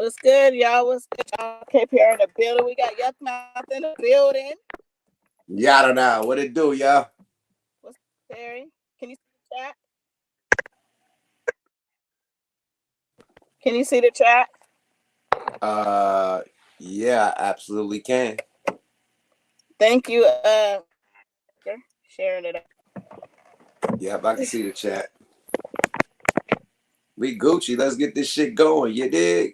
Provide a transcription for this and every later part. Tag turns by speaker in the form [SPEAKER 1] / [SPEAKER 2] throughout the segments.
[SPEAKER 1] What's good, y'all? What's good, y'all? Cape here in the building. We got Yukmouth in the building.
[SPEAKER 2] Yada da, what it do, y'all?
[SPEAKER 1] What's up, Terry? Can you see the chat? Can you see the chat?
[SPEAKER 2] Uh, yeah, I absolutely can.
[SPEAKER 1] Thank you, sharing it.
[SPEAKER 2] Yep, I can see the chat. We Gucci. Let's get this shit going. You dig?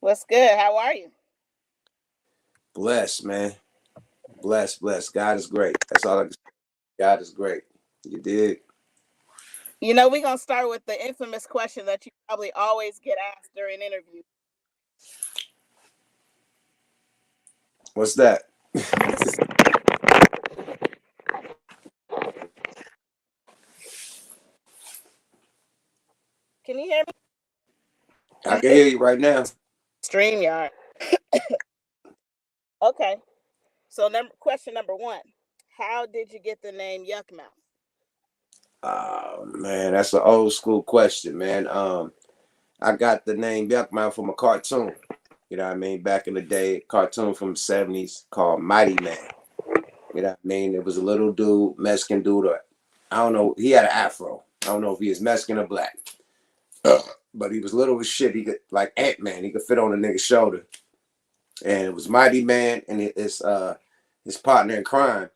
[SPEAKER 1] What's good? How are you?
[SPEAKER 2] Bless, man. Bless. God is great. That's all I can say. God is great. You dig?
[SPEAKER 1] You know, we're gonna start with the infamous question that you probably always get asked during interviews.
[SPEAKER 2] What's that?
[SPEAKER 1] Can you hear me?
[SPEAKER 2] I can hear you right now.
[SPEAKER 1] StreamYard. Okay. So question number one. How did you get the name Yukmouth?
[SPEAKER 2] Oh man, that's an old school question, man. I got the name Yukmouth from a cartoon. You know what I mean? Back in the day, cartoon from the 70s called Mighty Man. You know what I mean? It was a little dude, Mexican dude, or I don't know, he had an afro. I don't know if he was Mexican or black. But he was little as shit. He could, like Ant-Man, he could fit on a nigga's shoulder. And it was Mighty Man and his partner in crime.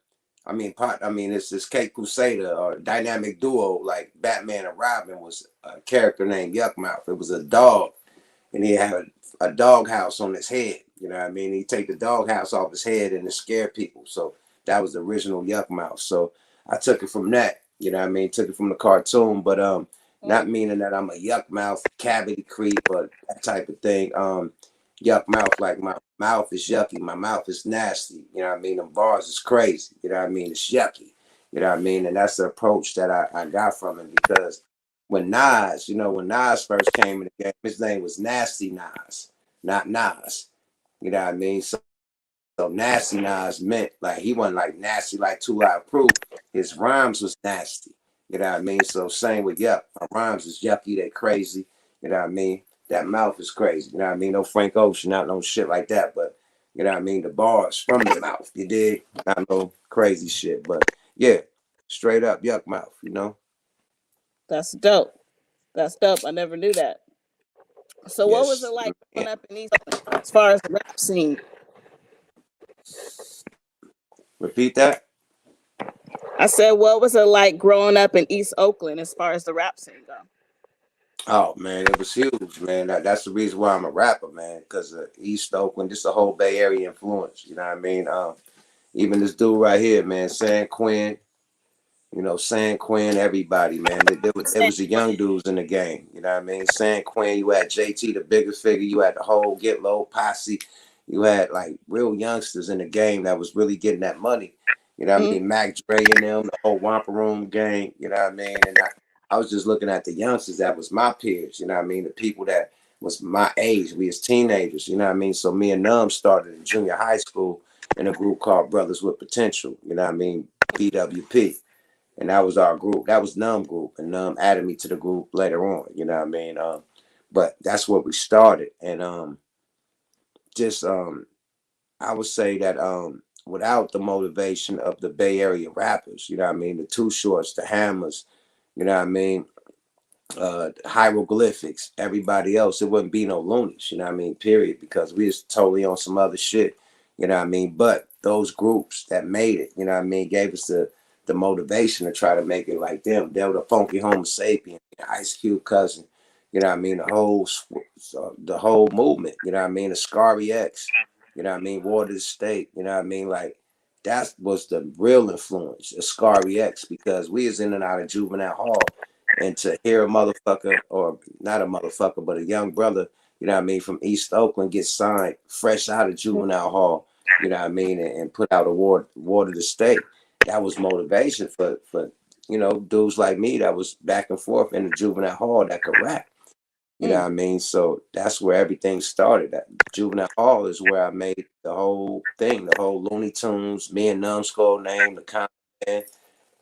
[SPEAKER 2] It's this Cape Crusader or dynamic duo like Batman and Robin was a character named Yukmouth. It was a dog, and he had a dog house on his head. You know what I mean? He'd take the dog house off his head and it scared people. So that was the original Yukmouth. So I took it from that. You know what I mean? Took it from the cartoon, but not meaning that I'm a yuck mouth, cavity creep, or that type of thing. Yuck mouth, like my mouth is yucky, my mouth is nasty. You know what I mean? The bars is crazy. You know what I mean? It's yucky. You know what I mean? And that's the approach that I got from him because when Nas first came in the game, his name was Nasty Nas, not Nas. You know what I mean? So Nasty Nas meant like he wasn't like nasty like 2 Live Proof. His rhymes was nasty. You know what I mean? So same with yuck. My rhymes is yucky, they crazy. You know what I mean? That mouth is crazy. You know what I mean? No Frank Ocean, not no shit like that. But you know what I mean? The bars from the mouth. You dig? Not no crazy shit. But yeah, straight up yuck mouth, you know?
[SPEAKER 1] That's dope. That's dope. I never knew that. So what was
[SPEAKER 2] Yes.
[SPEAKER 1] it like
[SPEAKER 2] Yeah.
[SPEAKER 1] growing up in East Oakland as far as the rap scene?
[SPEAKER 2] Repeat that.
[SPEAKER 1] I said, what was it like growing up in East Oakland as far as the rap scene go?
[SPEAKER 2] Oh man, it was huge, man. That's the reason why I'm a rapper, man. Because East Oakland, just the whole Bay Area influence. You know what I mean? Even this dude right here, man, San Quinn. You know, San Quinn, everybody, man. There was the young dudes in the game. You know what I mean? San Quinn, you had JT, the bigger figure. You had the whole Get Low posse. You had like real youngsters in the game that was really getting that money. You know what I mean? Mac Dre and them, the whole Wampa Room gang. You know what I mean? And I was just looking at the youngsters that was my peers. You know what I mean? The people that was my age. We as teenagers. You know what I mean? So me and Num started in junior high school in a group called Brothers with Potential. You know what I mean? BWP. And that was our group. That was Numb group, and Numb added me to the group later on. You know what I mean? But that's where we started, and just I would say that without the motivation of the Bay Area rappers, you know what I mean, the Too Shorts, the Hammers, you know what I mean, hieroglyphics, everybody else, it wouldn't be no Loonies. You know what I mean? Period, because we was totally on some other shit. You know what I mean? But those groups that made it, you know what I mean, gave us the motivation to try to make it like them. They were the Funky Homo Sapien, Ice Cube cousin. You know what I mean? The whole movement. You know what I mean? The Scary X. You know what I mean? Water the State. You know what I mean? Like that was the real influence, the Scary X, because we was in and out of juvenile hall, and to hear a motherfucker, or not a motherfucker, but a young brother, you know what I mean, from East Oakland get signed fresh out of juvenile hall, you know what I mean, and put out a water to state. That was motivation for dudes like me that was back and forth in the juvenile hall that could rap. You know what I mean? So that's where everything started. That juvenile hall is where I made the whole thing, the whole Looney Tunes, me and Numbskull name, the comment,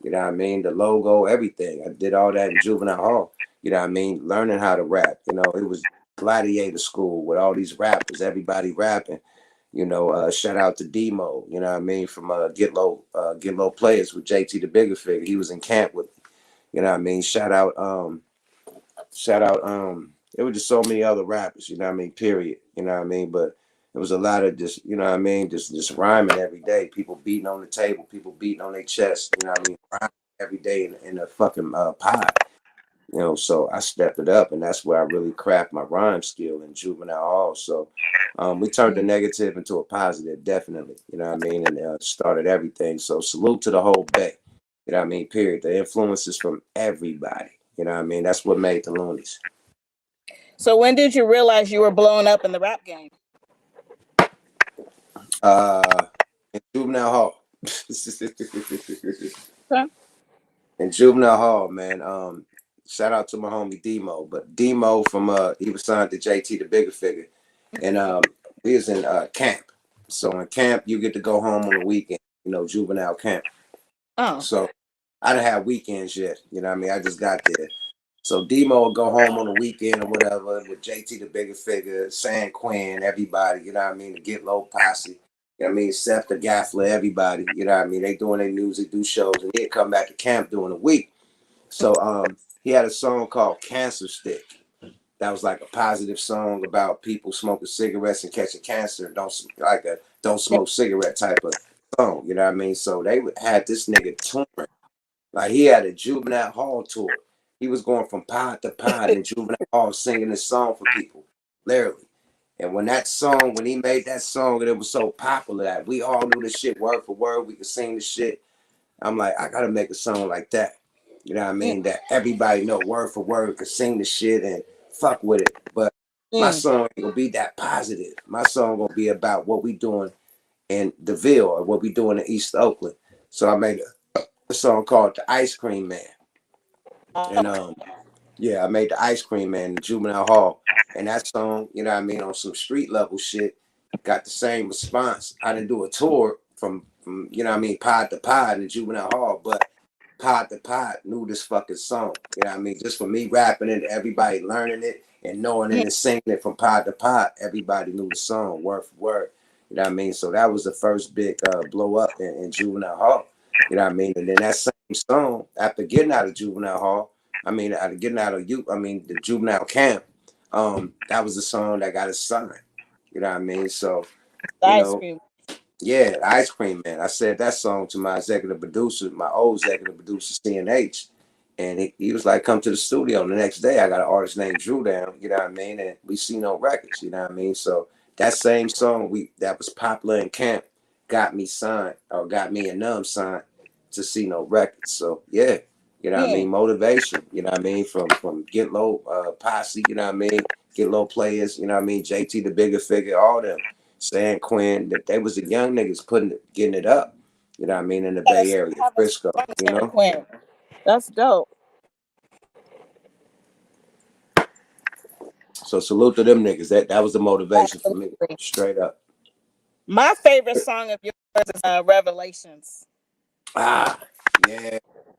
[SPEAKER 2] you know what I mean, the logo, everything. I did all that in juvenile hall. You know what I mean? Learning how to rap. You know, it was gladiator school with all these rappers, everybody rapping. You know, shout out to Demo, you know what I mean, from Get Low Players with JT the Bigger Figure. He was in camp with me, you know what I mean. Shout out, there were just so many other rappers, you know what I mean, period. You know what I mean? But it was a lot of just, you know what I mean, just rhyming every day. People beating on the table, people beating on their chest, you know what I mean, rhyming every day in a fucking pod. You know, so I stepped it up, and that's where I really craft my rhyme skill in juvenile hall. So we turned the negative into a positive, definitely. You know what I mean? And started everything. So salute to the whole Bay. You know what I mean? Period. The influences from everybody. You know what I mean? That's what made the Loonies.
[SPEAKER 1] So when did you realize you were blowing up in the rap game?
[SPEAKER 2] In juvenile hall.
[SPEAKER 1] Huh?
[SPEAKER 2] In juvenile hall, man. Shout out to my homie Demo, but Demo from he was signed to JT the Bigger Figure, and we was in camp. So in camp, you get to go home on the weekend, you know, juvenile camp.
[SPEAKER 1] Oh,
[SPEAKER 2] So I didn't have weekends yet, you know what I mean? I just got there. So Demo would go home on the weekend or whatever with JT the Bigger Figure, San Quinn, everybody, you know what I mean? The Get Low Posse, you know what I mean? Seth the Gaffler, everybody, you know what I mean? They doing their music, do shows, and he'd come back to camp during the week. So he had a song called Cancer Stick. That was like a positive song about people smoking cigarettes and catching cancer. Don't smoke cigarette type of song. You know what I mean? So they had this nigga touring. Like he had a juvenile hall tour. He was going from pod to pod in juvenile hall singing this song for people, literally. And when he made that song and it was so popular that we all knew the shit word for word, we could sing the shit. I'm like, I gotta make a song like that. You know what I mean? That everybody know word for word, could sing the shit and fuck with it. But my song ain't gonna be that positive. My song gonna be about what we doing in the Ville or what we doing in East Oakland. So I made a song called The Ice Cream Man. And yeah, I made The Ice Cream Man in Juvenile Hall. And that song, you know what I mean, on some street level shit, got the same response. I didn't do a tour from you know what I mean, pod to pod in Juvenile Hall, but pod to pod knew this fucking song. You know what I mean? Just for me rapping it, everybody learning it and knowing it and singing it from pod to pod, everybody knew the song word for word. You know what I mean? So that was the first big blow up in Juvenile Hall. You know what I mean? And then that same song, after getting out of Juvenile Hall, the juvenile camp, that was the song that got us signed. You know what I mean? So, you
[SPEAKER 1] ice
[SPEAKER 2] know,
[SPEAKER 1] cream.
[SPEAKER 2] yeah, the Ice Cream Man. I said that song to my executive producer, my old executive producer, CNH. And he was like, come to the studio. The next day, I got an artist named Drew down, you know what I mean? And we see no records, you know what I mean? So that same song that was popular in camp got me signed, or got me and Numb signed to see no records. So yeah, you know what I mean? Motivation, you know what I mean? From Get Low Posse, you know what I mean? Get Low Players, you know what I mean? JT the Bigger Figure, all them. San Quinn, that they was the young niggas getting it up, you know what I mean, in the Bay Area, Frisco, you know.
[SPEAKER 1] Quinn. That's dope.
[SPEAKER 2] So salute to them niggas. That was the motivation for me, straight up.
[SPEAKER 1] My favorite song of yours is Revelations.
[SPEAKER 2] Yeah.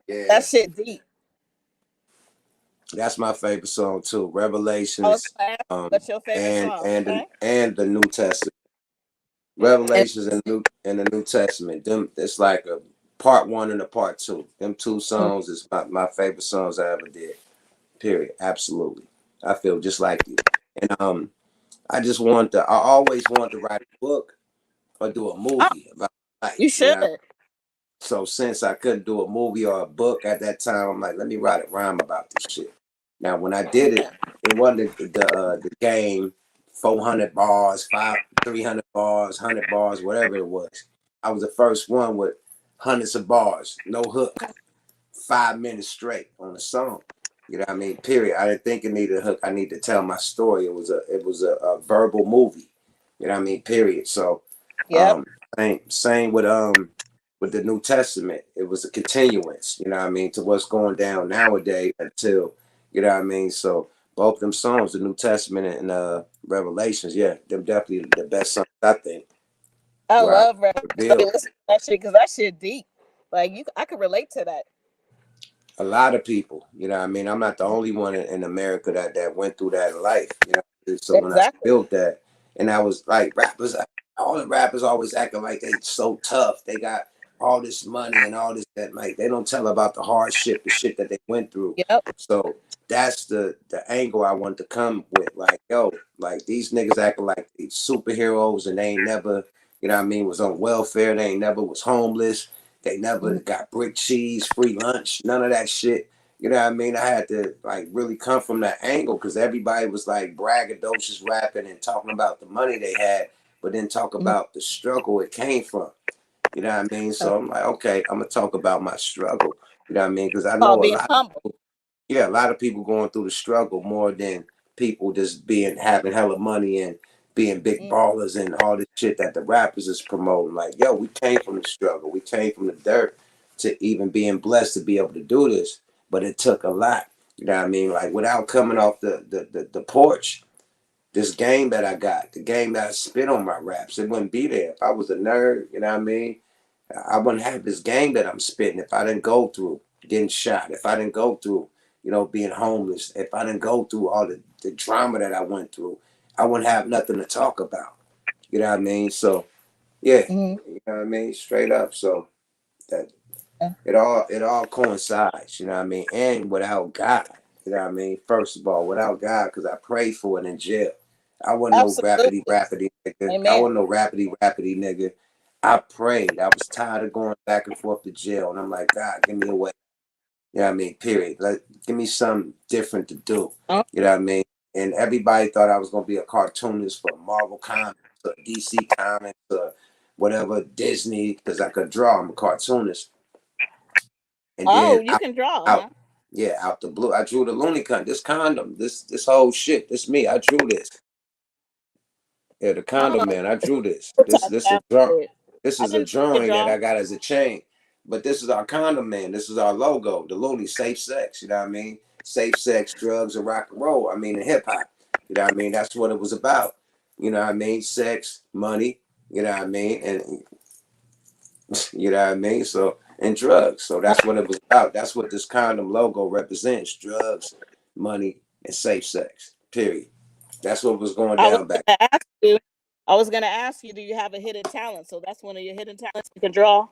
[SPEAKER 1] That shit deep.
[SPEAKER 2] That's my favorite song too. Revelations,
[SPEAKER 1] what's your favorite song?
[SPEAKER 2] and the New Testament. Revelations and the New Testament. Them, it's like a part one and a part two. Them two songs is my favorite songs I ever did. Period. Absolutely. I feel just like you. And I always want to write a book or do a movie about life.
[SPEAKER 1] You should.
[SPEAKER 2] So since I couldn't do a movie or a book at that time, I'm like, let me write a rhyme about this shit. Now, when I did it, it wasn't the game, 400 bars, 300 bars, 100 bars, whatever it was. I was the first one with hundreds of bars, no hook, 5 minutes straight on a song. You know what I mean? Period. I didn't think it needed a hook. I need to tell my story. It was a verbal movie. You know what I mean? Period. So, same with the New Testament. It was a continuance. You know what I mean, to what's going down nowadays until, you know what I mean. So both them songs, the New Testament and Revelations, yeah, them definitely the best songs I think.
[SPEAKER 1] I love Revelations. That shit, because that shit deep. Like I could relate to that.
[SPEAKER 2] A lot of people, you know what I mean? I'm not the only one in America that went through that in life, you know what So when I
[SPEAKER 1] Exactly.
[SPEAKER 2] built that, and I was like, rappers, all the rappers always acting like they so tough. They got all this money and all this that, like, they don't tell about the hardship, the shit that they went through.
[SPEAKER 1] Yep.
[SPEAKER 2] So that's the angle I want to come with. Like, yo, like these niggas acting like they superheroes and they ain't never, you know what I mean, was on welfare. They ain't never was homeless. They never got brick cheese, free lunch, none of that shit. You know what I mean? I had to like really come from that angle because everybody was like braggadocious rapping and talking about the money they had, but then talk about the struggle it came from. You know what I mean? So I'm like, okay, I'm gonna talk about my struggle. You know what I mean? Because I
[SPEAKER 1] Called
[SPEAKER 2] know a
[SPEAKER 1] being
[SPEAKER 2] lot
[SPEAKER 1] humble.
[SPEAKER 2] yeah, a lot of people going through the struggle more than people just being having hella money and being big ballers and all this shit that the rappers is promoting. Like, yo, we came from the struggle. We came from the dirt to even being blessed to be able to do this. But it took a lot. You know what I mean? Like without coming off the porch, this game that I got, the game that I spit on my raps, it wouldn't be there. If I was a nerd, you know what I mean? I wouldn't have this game that I'm spitting if I didn't go through getting shot, if I didn't go through, you know, being homeless, if I didn't go through all the drama that I went through, I wouldn't have nothing to talk about. You know what I mean? So yeah, you know what I mean? Straight up. So that it all coincides, you know what I mean? And without God, you know what I mean? First of all, without God, because I prayed for it in jail. I wasn't no rapidy
[SPEAKER 1] Absolutely.
[SPEAKER 2] rapidy nigga. I
[SPEAKER 1] Amen.
[SPEAKER 2] wasn't no rapidy nigga. I prayed. I was tired of going back and forth to jail. And I'm like, God, give me a way. You know what I mean? Period. Like, give me something different to do.
[SPEAKER 1] Uh,
[SPEAKER 2] You know what I mean? And everybody thought I was gonna be a cartoonist for Marvel Comics or DC Comics or whatever, Disney, because I could draw. I'm a cartoonist. And
[SPEAKER 1] oh,
[SPEAKER 2] then
[SPEAKER 1] you can draw,
[SPEAKER 2] out
[SPEAKER 1] huh?
[SPEAKER 2] yeah, out the blue. I drew the loony con this condom, this whole shit. This me. I drew this. Yeah, the condom
[SPEAKER 1] Oh,
[SPEAKER 2] man. I drew this. This a draw.
[SPEAKER 1] fantastic.
[SPEAKER 2] This
[SPEAKER 1] I
[SPEAKER 2] is a
[SPEAKER 1] didn't know you could
[SPEAKER 2] drawing that
[SPEAKER 1] draw.
[SPEAKER 2] I got as a chain. But this is our condom man. This is our logo. The loony safe sex. You know what I mean? Safe sex, drugs, and rock and roll. I mean, and hip hop. You know what I mean? That's what it was about. You know what I mean? Sex, money. You know what I mean? And you know what I mean? So and drugs. So that's what it was about. That's what this condom logo represents: drugs, money, and safe sex. Period. That's what was going
[SPEAKER 1] I was
[SPEAKER 2] down back.
[SPEAKER 1] gonna ask you. I was gonna ask you, do you have a hidden talent? So that's one of your hidden talents. You can draw.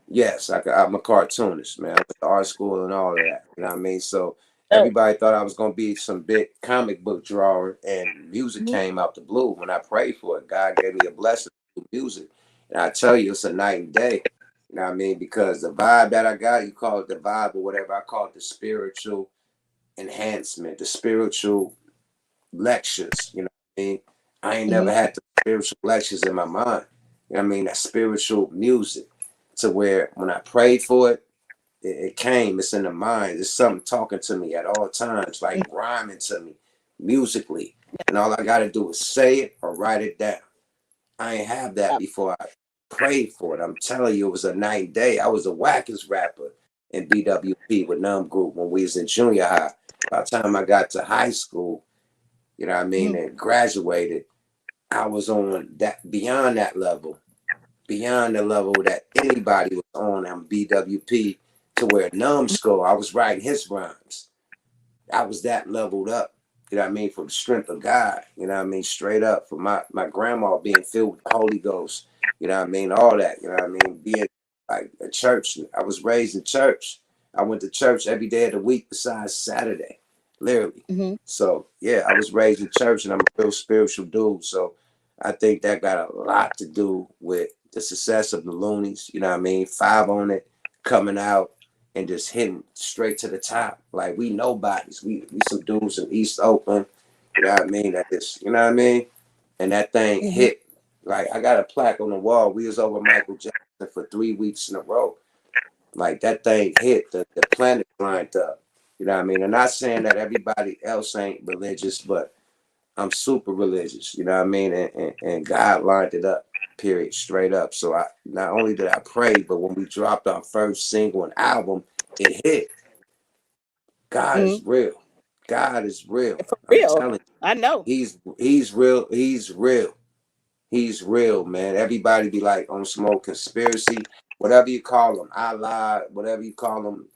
[SPEAKER 2] Yes, I'm a cartoonist, man. I went to art school and all of that. You know what I mean? So
[SPEAKER 1] Oh.
[SPEAKER 2] everybody thought I was gonna be some big comic book drawer, and music came out the blue. When I prayed for it, God gave me a blessing to music. And I tell you, it's a night and day. You know what I mean? Because the vibe that I got, you call it the vibe or whatever, I call it the spiritual enhancement, the spiritual lectures. You know what I mean? I ain't never had the spiritual lectures in my mind. You know what I mean? That spiritual music to where when I prayed for it, it came. It's in the mind. It's something talking to me at all times, like rhyming to me musically. And all I got to do is say it or write it down. I ain't have that before I prayed for it. I'm telling you, it was a night and day. I was the wackest rapper in BWP with Numb Group when we was in junior high. By the time I got to high school, you know what I mean, and graduated, I was on that beyond that level, beyond the level that anybody was on BWP to where Numbskull, I was writing his rhymes. I was that leveled up. You know what I mean? For the strength of God. You know what I mean? Straight up. For my grandma being filled with the Holy Ghost. You know what I mean? All that. You know what I mean? Being like a church. I was raised in church. I went to church every day of the week besides Saturday. Literally. So yeah, I was raised in church and I'm a real spiritual dude. So I think that got a lot to do with the success of the Loonies. You know what I mean? Five on it, coming out and just hitting straight to the top. Like we nobodies. We some dudes in East Oakland. You know what I mean? That is, you know what I mean? And that thing hit. Like I got a plaque on the wall. We was over Michael Jackson for 3 weeks in a row. Like that thing hit. The planet lined up. You know what I mean? I'm not saying that everybody else ain't religious, but I'm super religious. You know what I mean? And God lined it up. Period. Straight up. So I not only did I pray, but when we dropped our first single and album, it hit. God is real. God is real.
[SPEAKER 1] For
[SPEAKER 2] I'm
[SPEAKER 1] real.
[SPEAKER 2] telling you,
[SPEAKER 1] I know.
[SPEAKER 2] he's real. He's real. He's real, man. Everybody be like on smoke conspiracy, whatever you call them, Allah, whatever you call them.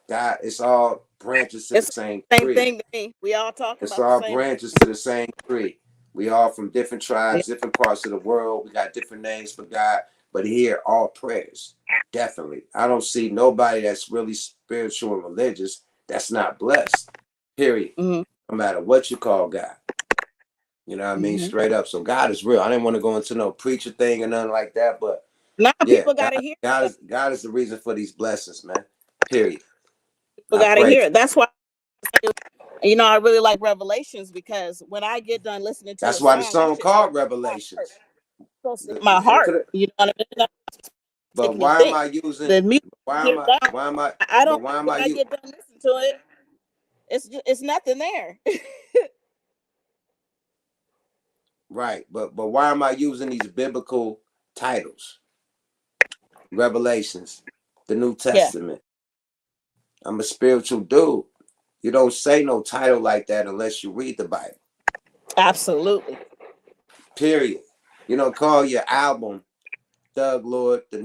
[SPEAKER 2] God, it's all branches to the
[SPEAKER 1] It's
[SPEAKER 2] same
[SPEAKER 1] the same
[SPEAKER 2] tree.
[SPEAKER 1] thing to me. We all talking
[SPEAKER 2] It's
[SPEAKER 1] about the
[SPEAKER 2] all
[SPEAKER 1] same.
[SPEAKER 2] branches to the same tree. We all from different
[SPEAKER 1] Yeah.
[SPEAKER 2] tribes, different parts of the world. We got different names for God, but here all prayers. Definitely. I don't see nobody that's really spiritual and religious that's not blessed. Period.
[SPEAKER 1] Mm-hmm.
[SPEAKER 2] No matter what you call God. You know what I mean?
[SPEAKER 1] Mm-hmm.
[SPEAKER 2] Straight up. So God is real. I didn't want to go into no preacher thing or nothing like that, but
[SPEAKER 1] Now
[SPEAKER 2] yeah,
[SPEAKER 1] people got to hear.
[SPEAKER 2] God is the reason for these blessings, man. Period.
[SPEAKER 1] People
[SPEAKER 2] I
[SPEAKER 1] got to
[SPEAKER 2] pray.
[SPEAKER 1] hear it. That's why, I really like Revelations, because when I get done listening to a
[SPEAKER 2] That's why the
[SPEAKER 1] song, that
[SPEAKER 2] song
[SPEAKER 1] shit's supposed
[SPEAKER 2] called
[SPEAKER 1] to hit my heart.
[SPEAKER 2] Revelations.
[SPEAKER 1] It's supposed to hit my heart. You know what I mean? That's
[SPEAKER 2] But
[SPEAKER 1] make me
[SPEAKER 2] why am
[SPEAKER 1] think.
[SPEAKER 2] I using?
[SPEAKER 1] The music
[SPEAKER 2] Why am
[SPEAKER 1] here
[SPEAKER 2] I?
[SPEAKER 1] now,
[SPEAKER 2] Why am I?
[SPEAKER 1] I
[SPEAKER 2] But
[SPEAKER 1] don't.
[SPEAKER 2] why am
[SPEAKER 1] When
[SPEAKER 2] I?
[SPEAKER 1] I get done listening to it, it's nothing there.
[SPEAKER 2] Right. But why am I using these biblical titles? Revelations, the New
[SPEAKER 1] Yeah,
[SPEAKER 2] Testament. I'm a spiritual dude. You don't say no title like that unless you read the Bible.
[SPEAKER 1] absolutely.
[SPEAKER 2] Period. You don't call your album Thug Lord the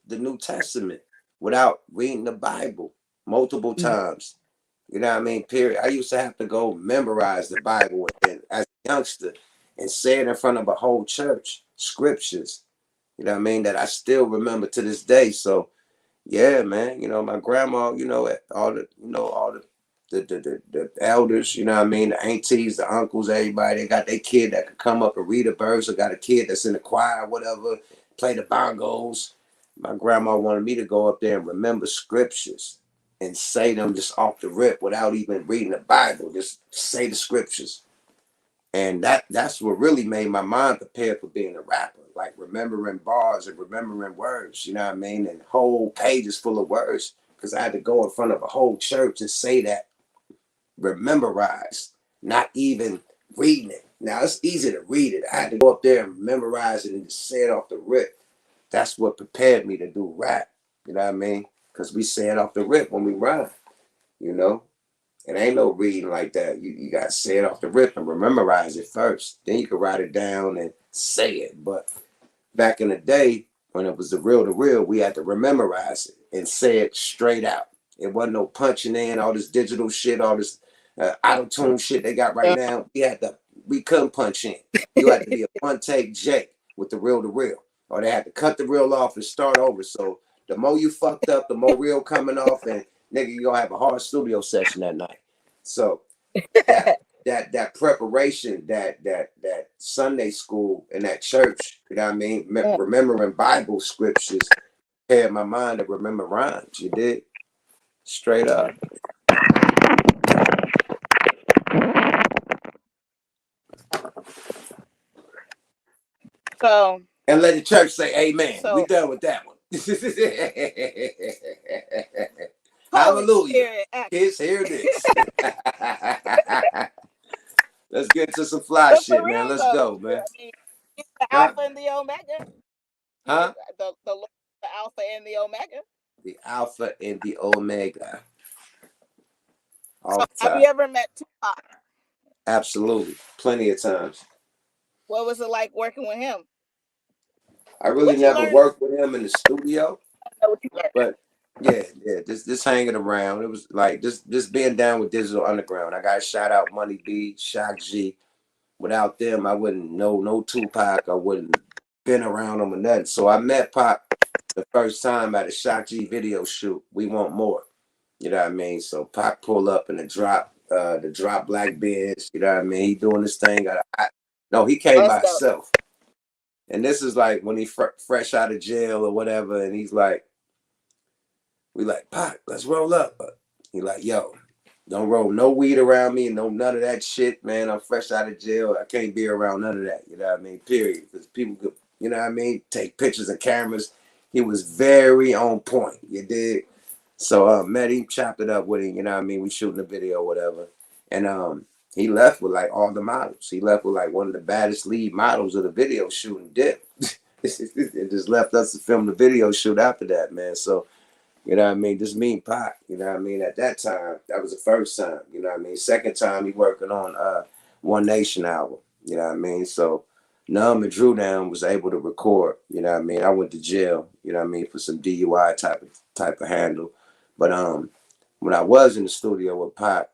[SPEAKER 2] New Testament without reading the Bible multiple
[SPEAKER 1] Mm.
[SPEAKER 2] times. You know what I mean? Period. I used to have to go memorize the Bible and as a youngster and say it in front of a whole church, scriptures. You know what I mean? That I still remember to this day. So yeah, man. My grandma, all the elders, you know what I mean? The aunties, the uncles, everybody, they got their kid that could come up and read a verse, or got a kid that's in the choir, whatever, play the bongos. My grandma wanted me to go up there and remember scriptures and say them just off the rip without even reading the Bible. Just say the scriptures. And that's what really made my mind prepare for being a rapper, like remembering bars and remembering words, you know what I mean? And whole pages full of words, because I had to go in front of a whole church and say that memorized, not even reading it. Now it's easy to read it. I had to go up there and memorize it and just say it off the rip. That's what prepared me to do rap, you know what I mean? Because we say it off the rip when we rhyme, you know? It ain't no reading like that. You got to say it off the rip and memorize it first. Then you can write it down and say it. But back in the day, when it was the real, we had to memorize it and say it straight out. It wasn't no punching in, all this digital shit, all this auto-tune shit they got right now. We couldn't punch in. You had to be a one-take Jake with the real. Or they had to cut the reel off and start over. So the more you fucked up, the more reel coming off, and nigga, you gonna have a hard studio session that night. So that preparation, that Sunday school and that church, you know what I mean? Remembering Bible scriptures prepared my mind to remember rhymes. You did? Straight up.
[SPEAKER 1] So,
[SPEAKER 2] And let the church say amen. We
[SPEAKER 1] so
[SPEAKER 2] done with that one.
[SPEAKER 1] Holy
[SPEAKER 2] Hallelujah.
[SPEAKER 1] Spirit,
[SPEAKER 2] Kids, hear this. Let's get to some fly
[SPEAKER 1] but for
[SPEAKER 2] shit, man.
[SPEAKER 1] real
[SPEAKER 2] Let's
[SPEAKER 1] though,
[SPEAKER 2] go, man.
[SPEAKER 1] I mean, he's the
[SPEAKER 2] Huh?
[SPEAKER 1] Alpha and the Omega. He is
[SPEAKER 2] Huh?
[SPEAKER 1] the Alpha and the Omega.
[SPEAKER 2] The Alpha and the Omega.
[SPEAKER 1] So,
[SPEAKER 2] Off
[SPEAKER 1] have you
[SPEAKER 2] top.
[SPEAKER 1] ever met Tupac?
[SPEAKER 2] Absolutely. Plenty of times.
[SPEAKER 1] What was it like working with him?
[SPEAKER 2] I really
[SPEAKER 1] What you
[SPEAKER 2] never
[SPEAKER 1] learned?
[SPEAKER 2] worked with him in the studio,
[SPEAKER 1] What you learned?
[SPEAKER 2] but yeah, just hanging around. It was like just being down with Digital Underground. I got to shout out Money B, Shock G. Without them, I wouldn't know no Tupac. I wouldn't been around them or nothing. So I met Pac the first time at a Shock G video shoot. We Want More. You know what I mean? So Pac pulled up in the drop black Benz. You know what I mean? He doing this thing. No, he came
[SPEAKER 1] Let's
[SPEAKER 2] by
[SPEAKER 1] go.
[SPEAKER 2] himself. And this is like when he fresh out of jail or whatever. And he's like, we like, Pac, let's roll up. He like, yo, don't roll no weed around me and no none of that shit, man. I'm fresh out of jail. I can't be around none of that. You know what I mean? Period. Because people could, you know what I mean, take pictures and cameras. He was very on point. You did. So met him, chopped it up with him, you know what I mean? We shooting a video or whatever. And he left with like all the models. He left with like one of the baddest lead models of the video shooting dip. It just left us to film the video shoot after that, man. So you know what I mean? Just me and Pac, you know what I mean? At that time, that was the first time, you know what I mean? Second time, he working on One Nation album, you know what I mean? So Numb and Drew Down was able to record, you know what I mean? I went to jail, you know what I mean, for some DUI type of handle. But when I was in the studio with Pac,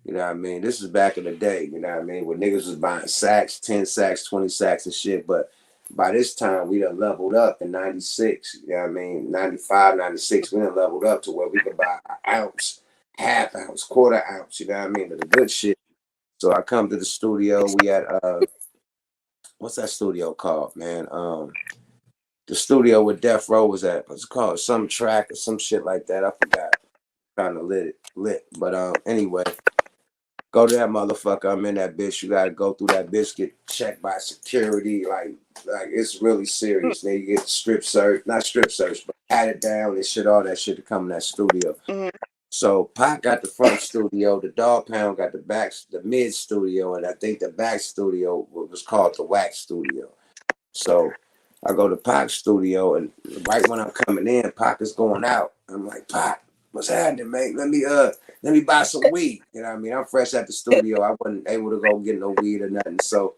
[SPEAKER 2] you know what I mean? This is back in the day, you know what I mean? When niggas was buying sacks, 10 sacks, 20 sacks and shit. But by this time, we done leveled up in 96, you know what I mean? 95, 96, we done leveled up to where we could buy an ounce, half ounce, quarter ounce, you know what I mean? Of the good shit. So I come to the studio. We had, what's that studio called, man? The studio where Death Row was at. What's it called? Some track or some shit like that. I forgot. Kind of lit. But anyway, go to that motherfucker. I'm in that bitch. You gotta go through that bitch, get checked by security. Like it's really serious. Then you get strip search, not strip search, but pat it down and shit, all that shit to come in that studio.
[SPEAKER 1] Mm-hmm.
[SPEAKER 2] So Pac got the front studio, the Dog Pound got the mid studio, and I think the back studio was called the Wax Studio. So I go to Pac's studio, and right when I'm coming in, Pac is going out. I'm like, Pac, what's happening, mate? Let me buy some weed. You know what I mean? I'm fresh at the studio. I wasn't able to go get no weed or nothing. So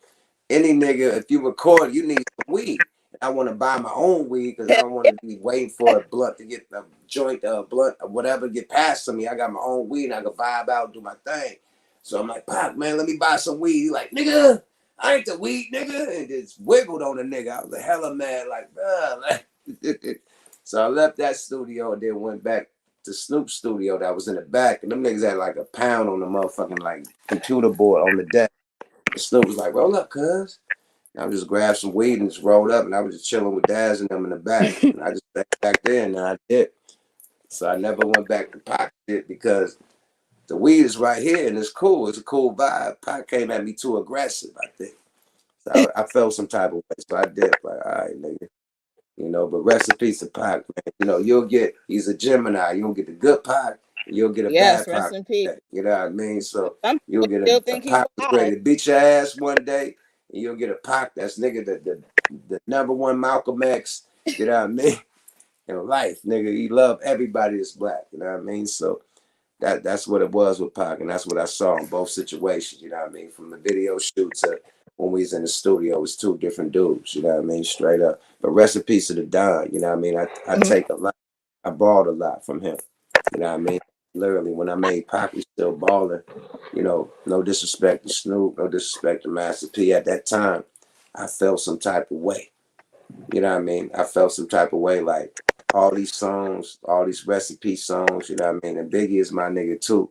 [SPEAKER 2] any nigga, if you record, you need some weed. I want to buy my own weed because I don't want to be waiting for a blunt to get a joint, blunt, or whatever, get past to me. I got my own weed and I can vibe out and do my thing. So I'm like, Pac, man, let me buy some weed. He's like, nigga, I ain't the weed, nigga. And just wiggled on the nigga. I was a hella mad, like. So I left that studio and then went back to Snoop's studio that was in the back. And them niggas had like a pound on the motherfucking like computer board on the deck. And Snoop was like, roll up, cuz. I just grabbed some weed and just rolled up, and I was just chilling with Daz and them in the back. And I just back there, and I did. So I never went back to Pac shit because the weed is right here, and it's cool. It's a cool vibe. Pac came at me too aggressive, I think. So I felt some type of way. So I did. Like, all right, nigga. You know, but rest in peace to Pac, man. You know, he's a Gemini. You'll get the good Pac, and you'll get a
[SPEAKER 1] Yes,
[SPEAKER 2] bad
[SPEAKER 1] rest
[SPEAKER 2] Pac.
[SPEAKER 1] in peace.
[SPEAKER 2] You know what I mean? So
[SPEAKER 1] Some
[SPEAKER 2] you'll
[SPEAKER 1] people
[SPEAKER 2] get
[SPEAKER 1] still
[SPEAKER 2] a
[SPEAKER 1] think he's
[SPEAKER 2] Pac that's ready
[SPEAKER 1] alive.
[SPEAKER 2] to beat your ass one day, and you'll get a Pac that's nigga the number one Malcolm X. You know what I mean? In life, nigga, he loved everybody that's black. You know what I mean? So that's what it was with Pac, and that's what I saw in both situations. You know what I mean? From the video shoot to when we was in the studio, it was two different dudes. You know what I mean? Straight up. But rest in peace to the Don. You know what I mean? I take a lot. I borrowed a lot from him. You know what I mean? Literally, when I made Pac, we still balling. You know, no disrespect to Snoop, no disrespect to Master P. At that time, I felt some type of way. You know what I mean? I felt some type of way, like all these songs, all these recipe songs, you know what I mean? And Biggie is my nigga too.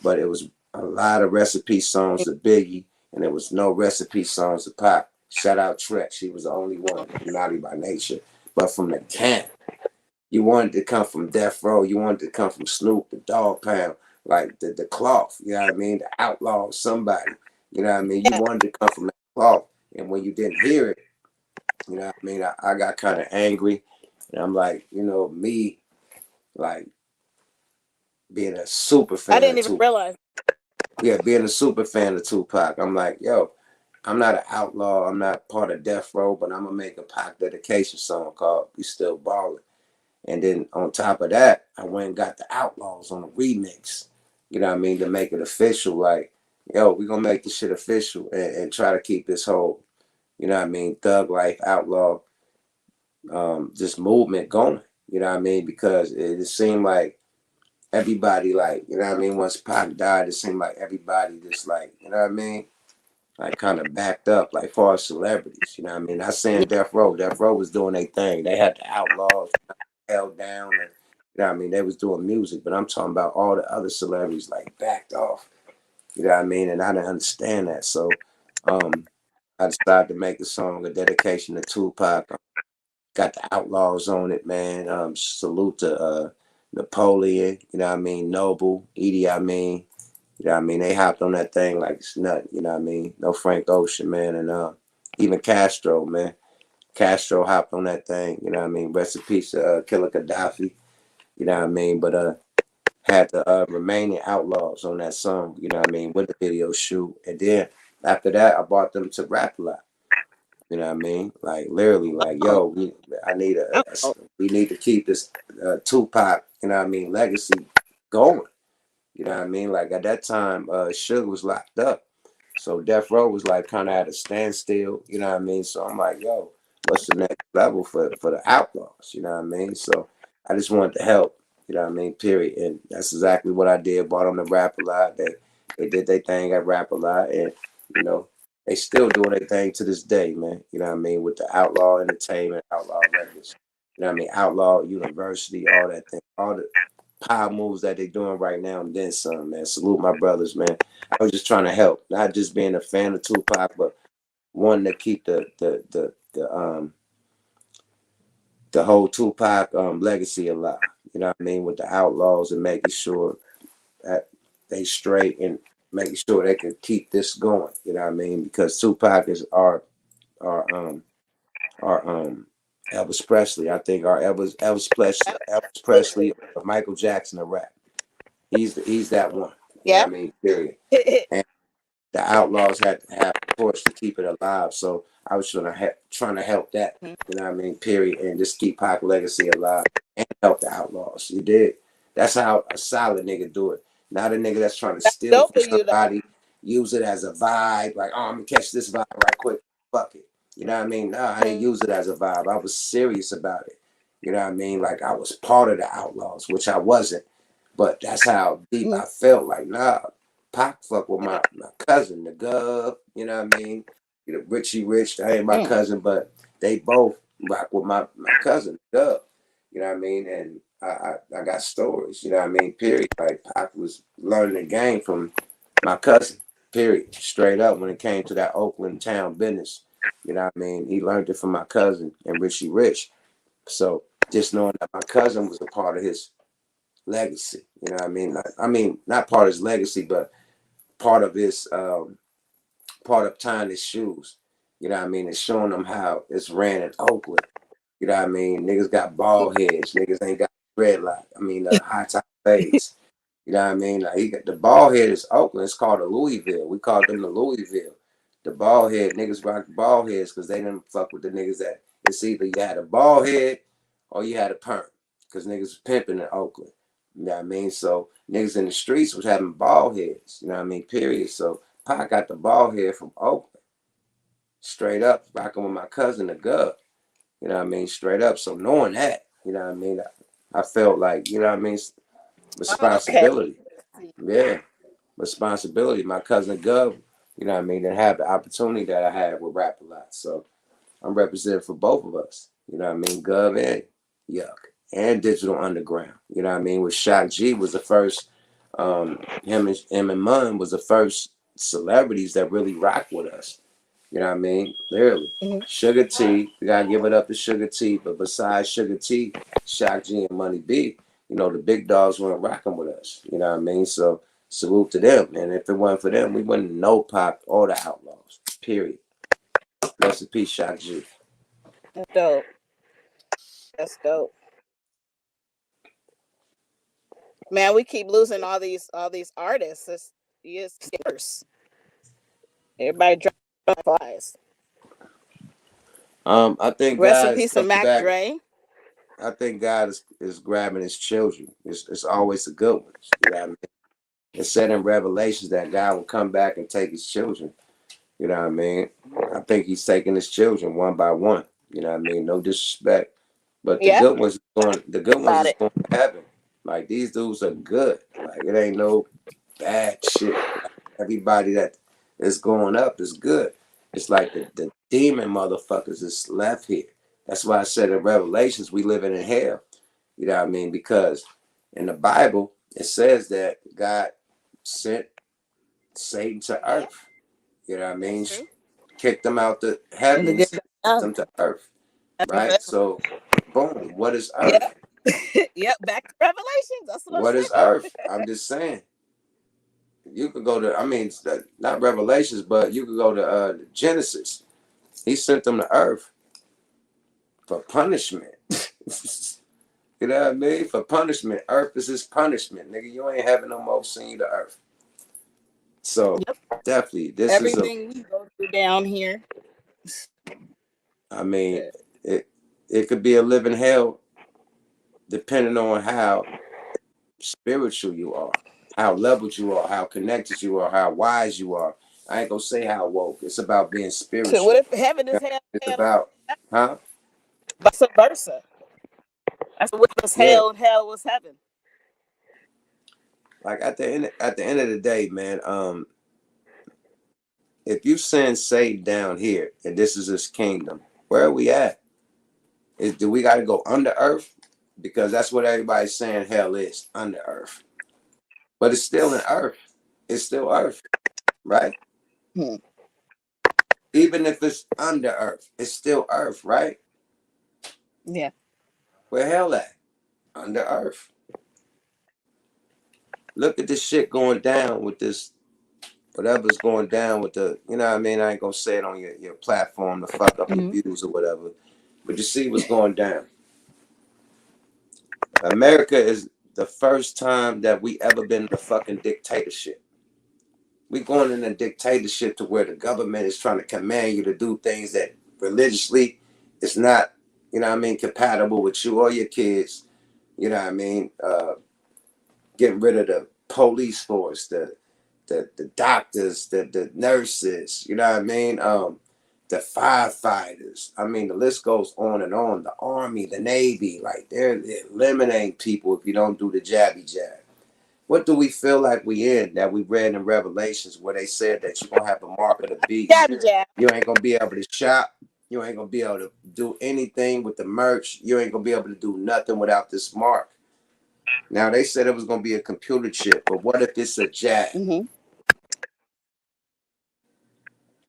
[SPEAKER 2] But it was a lot of recipe songs to Biggie, and there was no recipe songs to Pac. Shout out Trek. She was the only one, naughty by nature. But from the camp, you wanted to come from Death Row, you wanted to come from Snoop, the Dog Pound, like the cloth, you know what I mean? The outlaw, somebody. You know what I mean? You wanted to come from that cloth. And when you didn't hear it, you know what I mean? I got kind of angry. And I'm like, you know, me, like, being a super
[SPEAKER 1] I
[SPEAKER 2] fan
[SPEAKER 1] didn't
[SPEAKER 2] of
[SPEAKER 1] even
[SPEAKER 2] Tupac.
[SPEAKER 1] realize.
[SPEAKER 2] Yeah, being a super fan of Tupac. I'm like, yo, I'm not an outlaw. I'm not part of Death Row, but I'm going to make a Pac dedication song called We Still Ballin'. And then on top of that, I went and got the Outlaws on a remix. You know what I mean? To make it official. Like, yo, we going to make this shit official and try to keep this whole, you know what I mean, thug life, outlaw, this movement going. You know what I mean? Because it seemed like everybody, like, you know what I mean? Once Pac died, it seemed like everybody just like, you know what I mean? Like kind of backed up, like far as celebrities. You know what I mean? Not saying Death Row. Death Row was doing their thing. They had the Outlaws held down, and you know what I mean? They was doing music, but I'm talking about all the other celebrities like backed off. You know what I mean? And I didn't understand that. So I decided to make the song a dedication to Tupac. Got the Outlaws on it, man. Salute to Napoleon, you know what I mean? Noble, Edie, I mean. You know what I mean? They hopped on that thing like it's nothing, you know what I mean? No Frank Ocean, man. And even Castro, man. Castro hopped on that thing, you know what I mean? Rest in peace to Killer Gaddafi, you know what I mean? But had the remaining Outlaws on that song, you know what I mean? With the video shoot. And then after that, I brought them to Rap a Lot. You know what I mean? Like literally, like
[SPEAKER 1] Oh,
[SPEAKER 2] yo,
[SPEAKER 1] oh.
[SPEAKER 2] we need to keep this Tupac, you know what I mean, legacy going. You know what I mean? Like at that time, Suge was locked up, so Death Row was like kind of at a standstill. You know what I mean? So I'm like, yo, what's the next level for the Outlaws? You know what I mean? So I just wanted to help. You know what I mean? Period. And that's exactly what I did. Brought them to Rap a Lot. They did their thing at Rap a Lot, and you know they still doing their thing to this day, man. You know what I mean? With the Outlaw Entertainment, Outlaw Records. You know what I mean? Outlaw University, all that thing, all the power moves that they doing right now, and then some, man. Salute my brothers, man. I was just trying to help, not just being a fan of Tupac, but wanting to keep the whole Tupac legacy alive. You know what I mean? With the Outlaws and making sure that they straight and making sure they can keep this going. You know what I mean? Because Tupac is our Elvis Presley. I think our Elvis Presley, Michael Jackson of rap. He's that one. You know what I mean? Period. And the Outlaws had to have a torch to keep it alive. So I was trying to help that. You know what I mean? Period. And just keep Pac legacy alive and help the Outlaws. You did. That's how a solid nigga do it. Not a nigga that's trying to steal from somebody, use it as a vibe. Like, oh, I'm gonna catch this vibe right quick. Fuck it. You know what I mean? Nah, I didn't use it as a vibe. I was serious about it. You know what I mean? Like I was part of the Outlaws, which I wasn't. But that's how deep I felt. Like, nah, Pac fuck with my cousin, the Gov. You know what I mean? You know, Richie Rich, that ain't my cousin, but they both rock with my cousin, Gov. You know what I mean? And I got stories, you know what I mean? Period. Like Pac was learning the game from my cousin, period. Straight up when it came to that Oakland town business. You know what I mean? He learned it from my cousin and Richie Rich. So just knowing that my cousin was a part of his legacy, you know what I mean? Not part of his legacy, but part of his part of tying his shoes. You know what I mean? And showing them how it's ran in Oakland. You know what I mean? Niggas got bald heads. Niggas ain't got dreadlock. High top fades. You know what I mean? Like he got the bald head is Oakland. It's called a Louisville. We called them the Louisville. The bald head niggas rock bald heads because they didn't fuck with the niggas that it's either you had a bald head or you had a perm. Because niggas was pimping in Oakland. You know what I mean? So niggas in the streets was having bald heads. You know what I mean? Period. So Pac got the bald head from Oakland. Straight up, rocking with my cousin, the Gov. You know what I mean? Straight up. So knowing that, you know what I mean? I felt like, you know what I mean? Responsibility. Yeah. Responsibility. My cousin Gov, you know what I mean? And have the opportunity that I had with Rap a Lot. So I'm representing for both of us. You know what I mean? Gov and Yuck. And Digital Underground. You know what I mean? With Shock G was the first, him and Munn was the first celebrities that really rocked with us. You know what I mean? Literally. Sugar T, we gotta give it up to Sugar T. But besides Sugar T, Shock G and Money B, you know, the big dogs weren't rocking with us. You know what I mean? So salute to them. And if it wasn't for them, we wouldn't know Pac or the Outlaws. Period. Rest in peace, Shock G.
[SPEAKER 1] That's dope. That's dope. Man, we keep losing all these artists. It's worse. Everybody dropping flies.
[SPEAKER 2] I think
[SPEAKER 1] Rest in
[SPEAKER 2] God is
[SPEAKER 1] peace to
[SPEAKER 2] coming
[SPEAKER 1] Mac
[SPEAKER 2] back.
[SPEAKER 1] Dre.
[SPEAKER 2] I think God is grabbing his children. It's always the good ones. You know what I mean? It said in Revelations that God will come back and take his children. You know what I mean? I think he's taking his children one by one. You know what I mean? No disrespect. But the good ones is going to heaven. Like these dudes are good. Like it ain't no bad shit. Like, everybody that is going up is good. It's like the demon motherfuckers is left here. That's why I said in Revelations we living in hell. You know what I mean? Because in the Bible it says that God sent Satan to earth. You know what I mean? Kicked them out the heavens, sent them to earth. Right? So boom, what is earth?
[SPEAKER 1] Yep, back to Revelations. That's
[SPEAKER 2] what is earth? I'm just saying. You could go to, not Revelations, but you could go to Genesis. He sent them to earth for punishment. You know what I mean? For punishment. Earth is his punishment. Nigga, you ain't having no more seen you to earth. So, definitely, this
[SPEAKER 1] everything we go through down here.
[SPEAKER 2] I mean, it could be a living hell depending on how spiritual you are, how leveled you are, how connected you are, how wise you are. I ain't gonna say how woke. It's about being spiritual.
[SPEAKER 1] What if heaven is hell?
[SPEAKER 2] It's about, huh?
[SPEAKER 1] Vice versa. That's what was hell and hell was heaven.
[SPEAKER 2] like at the end of the day, man, if you send Satan down here and this is his kingdom, where are we at? Do we got to go under earth? Because that's what everybody's saying hell is, under earth. But it's still in earth. It's still earth, right?
[SPEAKER 1] Hmm.
[SPEAKER 2] Even if it's under earth, it's still earth, right?
[SPEAKER 1] Yeah.
[SPEAKER 2] Where hell at? Under earth. Look at this shit going down with this, whatever's going down with the, you know what I mean? I ain't gonna say it on your platform to fuck up your views or whatever. But you see what's going down. America is the first time that we ever been in a fucking dictatorship. We going in a dictatorship to where the government is trying to command you to do things that religiously is not, you know what I mean, compatible with you or your kids. You know what I mean? Getting rid of the police force, the doctors, the nurses, you know what I mean? The firefighters. I mean, the list goes on and on. The Army, the Navy, like they're eliminating people if you don't do the jabby jab. What do we feel like we in that we read in Revelations where they said that you're gonna have the mark of the beast?
[SPEAKER 1] Jabby jab.
[SPEAKER 2] You ain't gonna be able to shop. You ain't gonna be able to do anything with the merch. You ain't gonna be able to do nothing without this mark. Now they said it was gonna be a computer chip, but what if it's a jab?
[SPEAKER 1] Mm-hmm.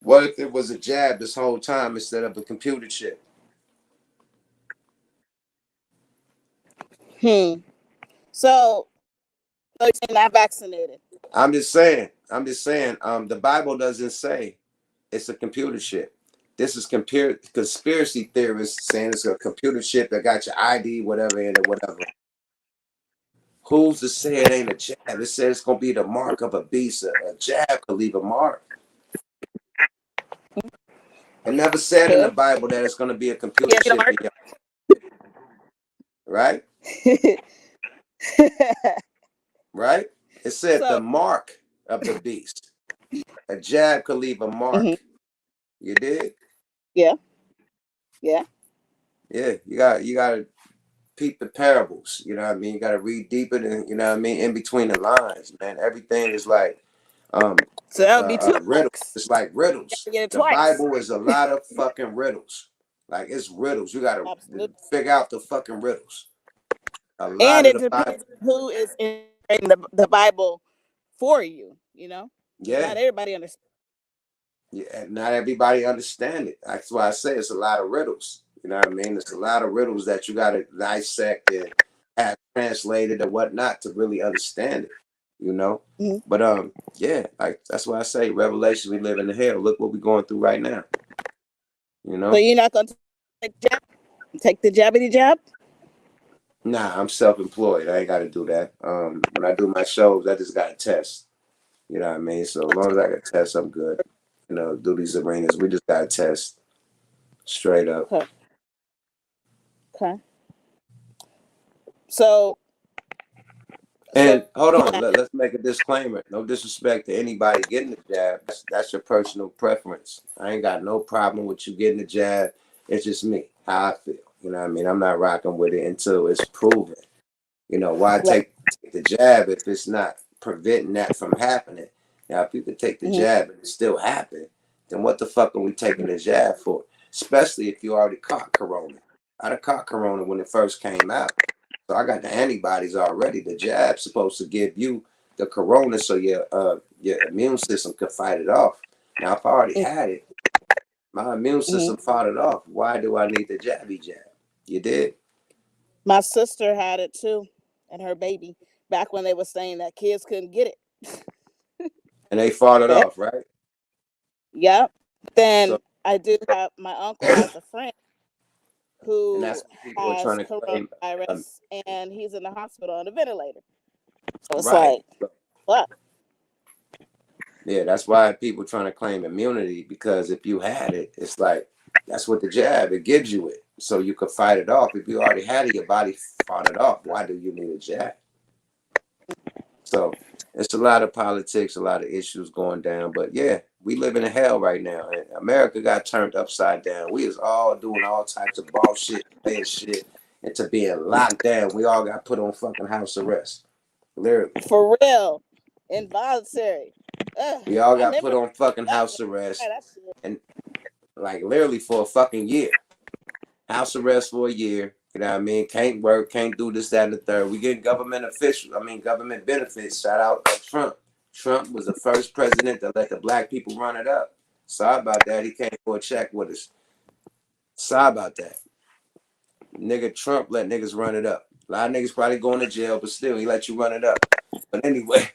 [SPEAKER 2] What if it was a jab this whole time instead of a computer chip?
[SPEAKER 1] So you're not vaccinated.
[SPEAKER 2] I'm just saying. The Bible doesn't say it's a computer chip. This is conspiracy theorists saying it's a computer chip that got your ID, whatever, in it, whatever. Who's to say it ain't a jab? It says it's gonna be the mark of a beast. A jab could leave a mark. It never said in the Bible that it's gonna be a computer chip in your, right? Right? It said the mark of the beast. A jab could leave a mark. Mm-hmm. You did?
[SPEAKER 1] Yeah. Yeah.
[SPEAKER 2] Yeah. You gotta peep the parables. You know what I mean? You gotta read deeper than, you know what I mean, in between the lines, man. Everything is like
[SPEAKER 1] so that would be two
[SPEAKER 2] riddles. It's like riddles.
[SPEAKER 1] The
[SPEAKER 2] twice. Bible is a lot of fucking riddles. Like it's riddles. You gotta figure out the fucking riddles. A lot
[SPEAKER 1] and
[SPEAKER 2] of
[SPEAKER 1] it depends who is in the Bible for you, you know?
[SPEAKER 2] Yeah.
[SPEAKER 1] Not everybody understands.
[SPEAKER 2] Yeah, not everybody understand it. That's why I say it's a lot of riddles. You know what I mean? It's a lot of riddles that you gotta dissect and have translated or whatnot to really understand it. You know? Mm-hmm. But yeah, like that's why I say Revelation, we live in the hell. Look what we're going through right now. You know?
[SPEAKER 1] So you're not gonna take the jabbity jab?
[SPEAKER 2] Nah, I'm self-employed. I ain't gotta do that. When I do my shows, I just gotta test. You know what I mean? So as long as I can test, I'm good. You know, do these arenas. We just gotta test straight up.
[SPEAKER 1] Okay. So
[SPEAKER 2] and hold on, let's make a disclaimer. No disrespect to anybody getting the jab. That's your personal preference. I ain't got no problem with you getting the jab. It's just me, how I feel. You know what I mean? I'm not rocking with it until it's proven. You know, why take the jab if it's not preventing that from happening? Now, if you could take the jab and it still happen, then what the fuck are we taking the jab for? Especially if you already caught corona. I'd have caught corona when it first came out. So I got the antibodies already. The jab's supposed to give you the corona so your immune system could fight it off. Now, if I already had it, my immune system fought it off. Why do I need the jabby jab? You did?
[SPEAKER 1] My sister had it too, and her baby, back when they were saying that kids couldn't get it.
[SPEAKER 2] And they fought it off, right?
[SPEAKER 1] Yep. Then I do have, my uncle has a friend who has coronavirus, and he's in the hospital on a ventilator. So it's like, what?
[SPEAKER 2] Yeah, that's why people trying to claim immunity, because if you had it, it's like, that's what the jab, it gives you it. So you could fight it off. If you already had it, your body fought it off. Why do you need a jab? So it's a lot of politics, a lot of issues going down. But yeah, we live in a hell right now. And America got turned upside down. We is all doing all types of bullshit, bad shit, into being locked down. We all got put on fucking house arrest. Literally.
[SPEAKER 1] For real. Involuntary.
[SPEAKER 2] We all got put on fucking house arrest. And like literally for a fucking year. House arrest for a year. You know what I mean? Can't work, can't do this, that, and the third. We get government benefits. Shout out to Trump. Trump was the first president to let the black people run it up. Sorry about that. He came for a check with us. Sorry about that. Nigga Trump let niggas run it up. A lot of niggas probably going to jail, but still, he let you run it up. But anyway.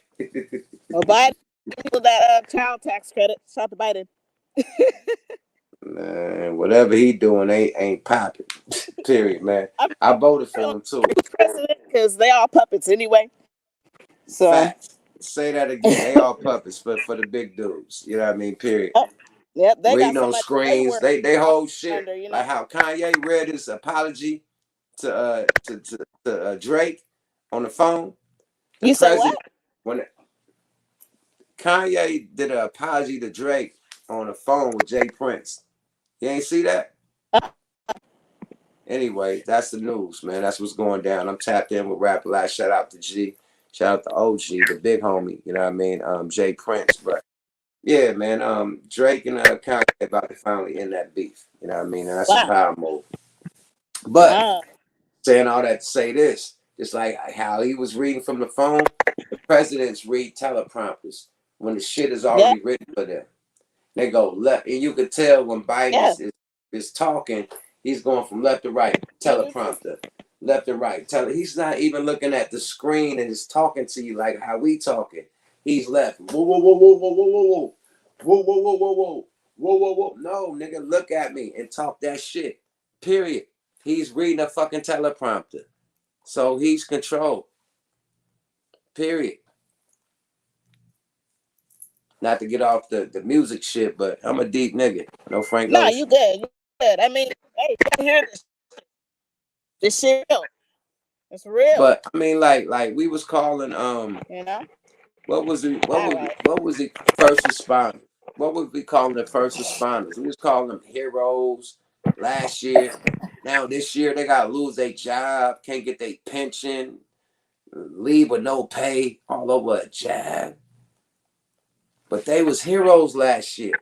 [SPEAKER 1] Well, Biden people that child tax credit. Shout to Biden.
[SPEAKER 2] Man, whatever he doing ain't popping. Period, man. I voted for him too.
[SPEAKER 1] Because they all puppets anyway. So
[SPEAKER 2] facts. Say that again. They all puppets for the big dudes. You know what I mean? Period.
[SPEAKER 1] Oh, yep, they
[SPEAKER 2] reading on screens. They hold shit.
[SPEAKER 1] Under, you know?
[SPEAKER 2] Like how Kanye read his apology to Drake on the phone.
[SPEAKER 1] You said what?
[SPEAKER 2] When Kanye did an apology to Drake on the phone with Jay Prince. You ain't see that? Anyway, that's the news, man. That's what's going down. I'm tapped in with Rap Live. Shout out to G. Shout out to OG, the big homie. You know what I mean? Jay Prince. But yeah, man. Drake and Kanye about to finally end that beef. You know what I mean? And that's a power move. But saying all that to say this, just like how he was reading from the phone, the presidents read teleprompters when the shit is already written for them. They go left, and you could tell when Biden is talking, he's going from left to right, teleprompter, left to right. He's not even looking at the screen and is talking to you like how we talking. He's left. Whoa, whoa, whoa, whoa, whoa, whoa, whoa, whoa, whoa, whoa, whoa, whoa, whoa, whoa, whoa. No, nigga, look at me and talk that shit. Period. He's reading a fucking teleprompter, so he's controlled. Period. Not to get off the music shit, but I'm a deep nigga. No Frank Ocean.
[SPEAKER 1] No, you good. You good. I mean, hey, you hear this? This shit real. It's real.
[SPEAKER 2] But I mean, like we was calling
[SPEAKER 1] you know,
[SPEAKER 2] what was the first responders? What would we call the first responders? We was calling them heroes last year. Now this year they gotta lose their job, can't get their pension, leave with no pay, all over a jab. But they was heroes last year.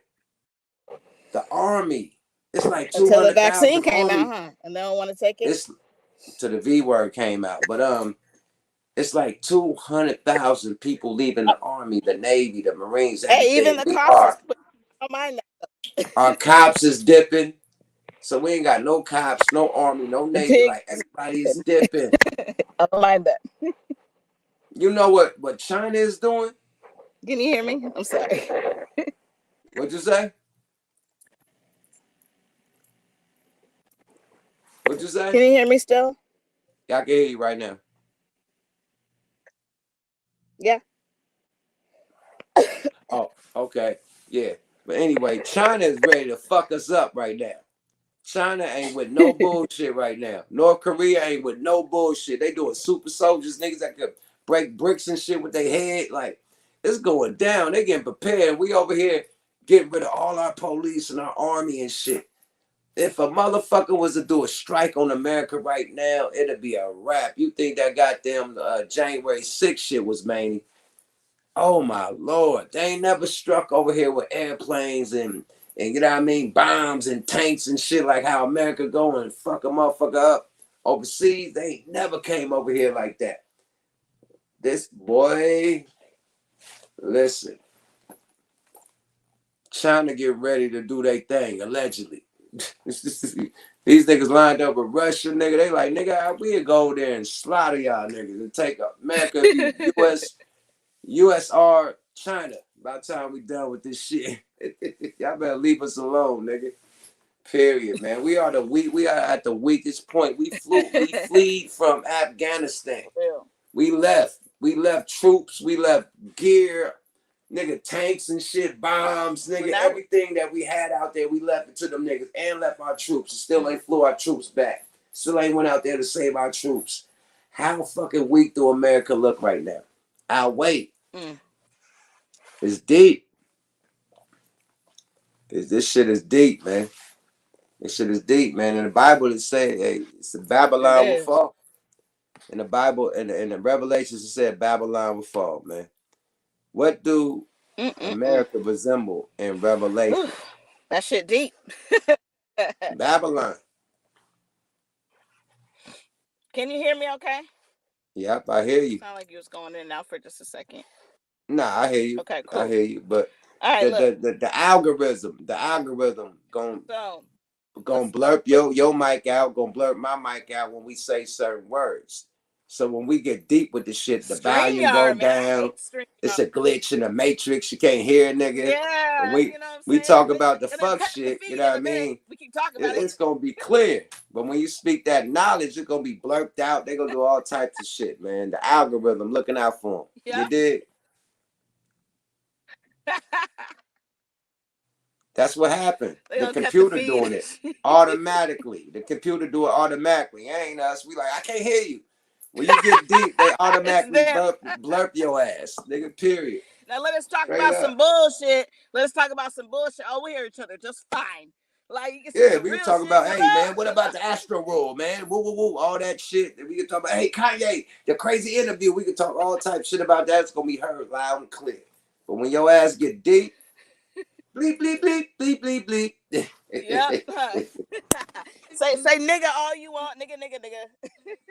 [SPEAKER 2] The army. It's like 200,000
[SPEAKER 1] until the vaccine came out, huh? And they don't want to take it.
[SPEAKER 2] It's to the V word came out, but it's like 200,000 people leaving the army, the navy, the Marines.
[SPEAKER 1] Hey, even the cops. Don't mind that.
[SPEAKER 2] Our cops is dipping, so we ain't got no cops, no army, no navy. Like everybody is dipping.
[SPEAKER 1] I don't mind that.
[SPEAKER 2] You know what China is doing?
[SPEAKER 1] Can you hear me? I'm sorry.
[SPEAKER 2] What'd you say? What'd you say?
[SPEAKER 1] Can you hear me still?
[SPEAKER 2] Yeah, I can hear you right now.
[SPEAKER 1] Yeah.
[SPEAKER 2] Oh, okay. Yeah. But anyway, China is ready to fuck us up right now. China ain't with no bullshit right now. North Korea ain't with no bullshit. They doing super soldiers, niggas that could break bricks and shit with their head. Like, it's going down. They getting prepared. We over here getting rid of all our police and our army and shit. If a motherfucker was to do a strike on America right now, it'd be a wrap. You think that goddamn January 6th shit was mainly? Oh my Lord, they ain't never struck over here with airplanes and you know what I mean, bombs and tanks and shit like how America go and fuck a motherfucker up overseas. They ain't never came over here like that. This boy, listen, China get ready to do their thing, allegedly. These niggas lined up with Russia, nigga. They like, nigga, we'll go there and slaughter y'all niggas and take America be USR China. By the time we done with this shit, y'all better leave us alone, nigga. Period, man. We are at the weakest point. We fled from Afghanistan. We left troops, we left gear, nigga, tanks and shit, bombs, nigga, everything that we had out there, we left it to them niggas and left our troops. Still ain't flew our troops back. Still ain't went out there to save our troops. How fucking weak do America look right now? I'll wait. It's deep. This shit is deep, man. This shit is deep, man. In the Bible, it say, hey, it's Babylon will fall. In the Bible, in the Revelations, it said Babylon will fall, man. What do America resemble in Revelation?
[SPEAKER 1] Ooh, that shit deep.
[SPEAKER 2] Babylon.
[SPEAKER 1] Can you hear me okay?
[SPEAKER 2] Yep, I hear you.
[SPEAKER 1] Sound like you was going in and out for just a second.
[SPEAKER 2] Nah, I hear you.
[SPEAKER 1] Okay, cool.
[SPEAKER 2] I hear you. But
[SPEAKER 1] all right,
[SPEAKER 2] the algorithm gonna blurp your mic out, gonna blurp my mic out when we say certain words. So when we get deep with the shit, the volume go down. It's a glitch in the matrix. You can't hear, nigga.
[SPEAKER 1] Yeah,
[SPEAKER 2] we
[SPEAKER 1] you know what I'm
[SPEAKER 2] we
[SPEAKER 1] saying?
[SPEAKER 2] talk about the fuck shit. You know what I mean?
[SPEAKER 1] We keep talking about it.
[SPEAKER 2] It's gonna be clear. But when you speak that knowledge, it's gonna be blurped out. They're gonna do all types of shit, man. The algorithm looking out for them. Yep. You dig? That's what happened. The computer doing it automatically. The computer do it automatically. It ain't us. We like, I can't hear you. When you get deep, they automatically blurp your ass. Nigga, period.
[SPEAKER 1] Now let us talk about some bullshit. Let's talk about some bullshit. Oh, we hear each other just fine. Like, you can see
[SPEAKER 2] we can talk about, hey, man, what about the Astro World, man? Woo, woo, woo, all that shit. We can talk about, hey, Kanye, the crazy interview. We can talk all type shit about that. It's going to be heard loud and clear. But when your ass get deep, bleep, bleep, bleep, bleep, bleep, bleep.
[SPEAKER 1] Yep. say nigga all you want. Nigga.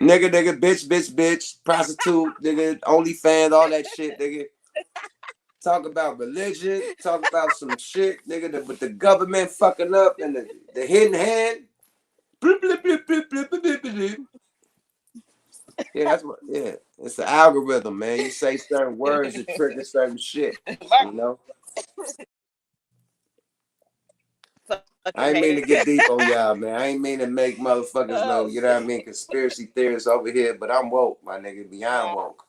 [SPEAKER 2] nigga, bitch, prostitute, nigga, OnlyFans, all that shit, nigga. Talk about religion, talk about some shit, nigga, with the government fucking up and the hidden hand. Bleep, bleep, bleep, bleep, bleep, bleep, bleep. Yeah, that's what, yeah. It's the algorithm, man. You say certain words, it triggers certain shit, you know? I ain't mean to get deep on y'all, man. I ain't mean to make motherfuckers know, you know what I mean, conspiracy theorists over here, but I'm woke, my nigga, beyond woke.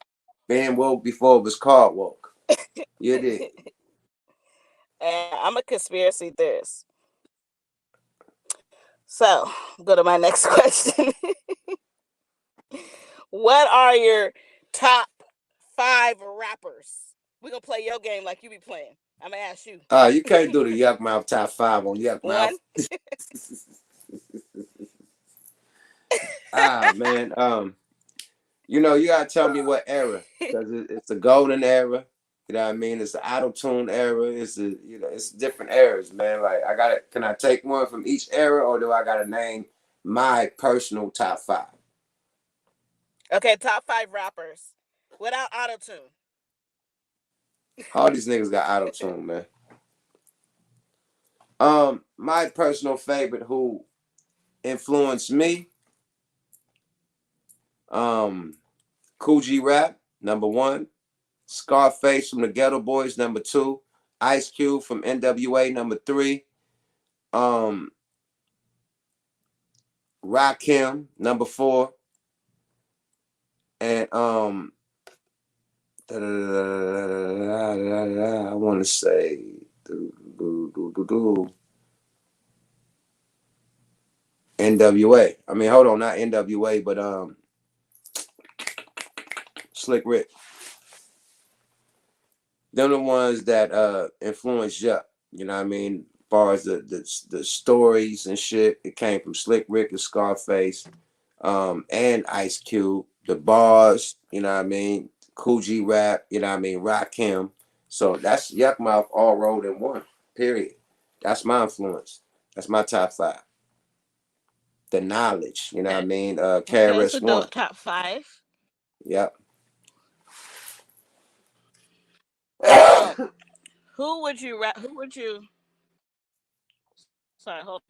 [SPEAKER 2] Being woke before it was called woke. You did.
[SPEAKER 1] I'm a conspiracy theorist. So, go to my next question. What are your top 5 rappers? We're going to play your game like you be playing. I'm going to ask you.
[SPEAKER 2] You can't do the Yukmouth top 5 on Yukmouth. Man. You know, you got to tell me what era. Because it's a golden era. You know what I mean? It's the auto-tune era. It's different eras, man. Like, can I take one from each era, or do I got to name my personal top 5?
[SPEAKER 1] Okay, top 5 rappers without auto-tune.
[SPEAKER 2] All these niggas got auto-tune, man. My personal favorite who influenced me, Kool G Rap, number 1. Scarface from the Ghetto Boys, number 2. Ice Cube from NWA, number 3. Rakim, number 4. And I want to say NWA. I mean, hold on, not NWA, but Slick Rick. They're the ones that influenced Yuck. You know what I mean? As far as the stories and shit, it came from Slick Rick and Scarface, and Ice Cube. The bars, you know what I mean? Kool G Rap, you know what I mean? Rakim. So that's Yukmouth all rolled in one. Period. That's my influence. That's my top 5. The knowledge, you know what I mean? KRS-One.
[SPEAKER 1] Top 5.
[SPEAKER 2] Yep.
[SPEAKER 1] Who would you? Sorry, hold.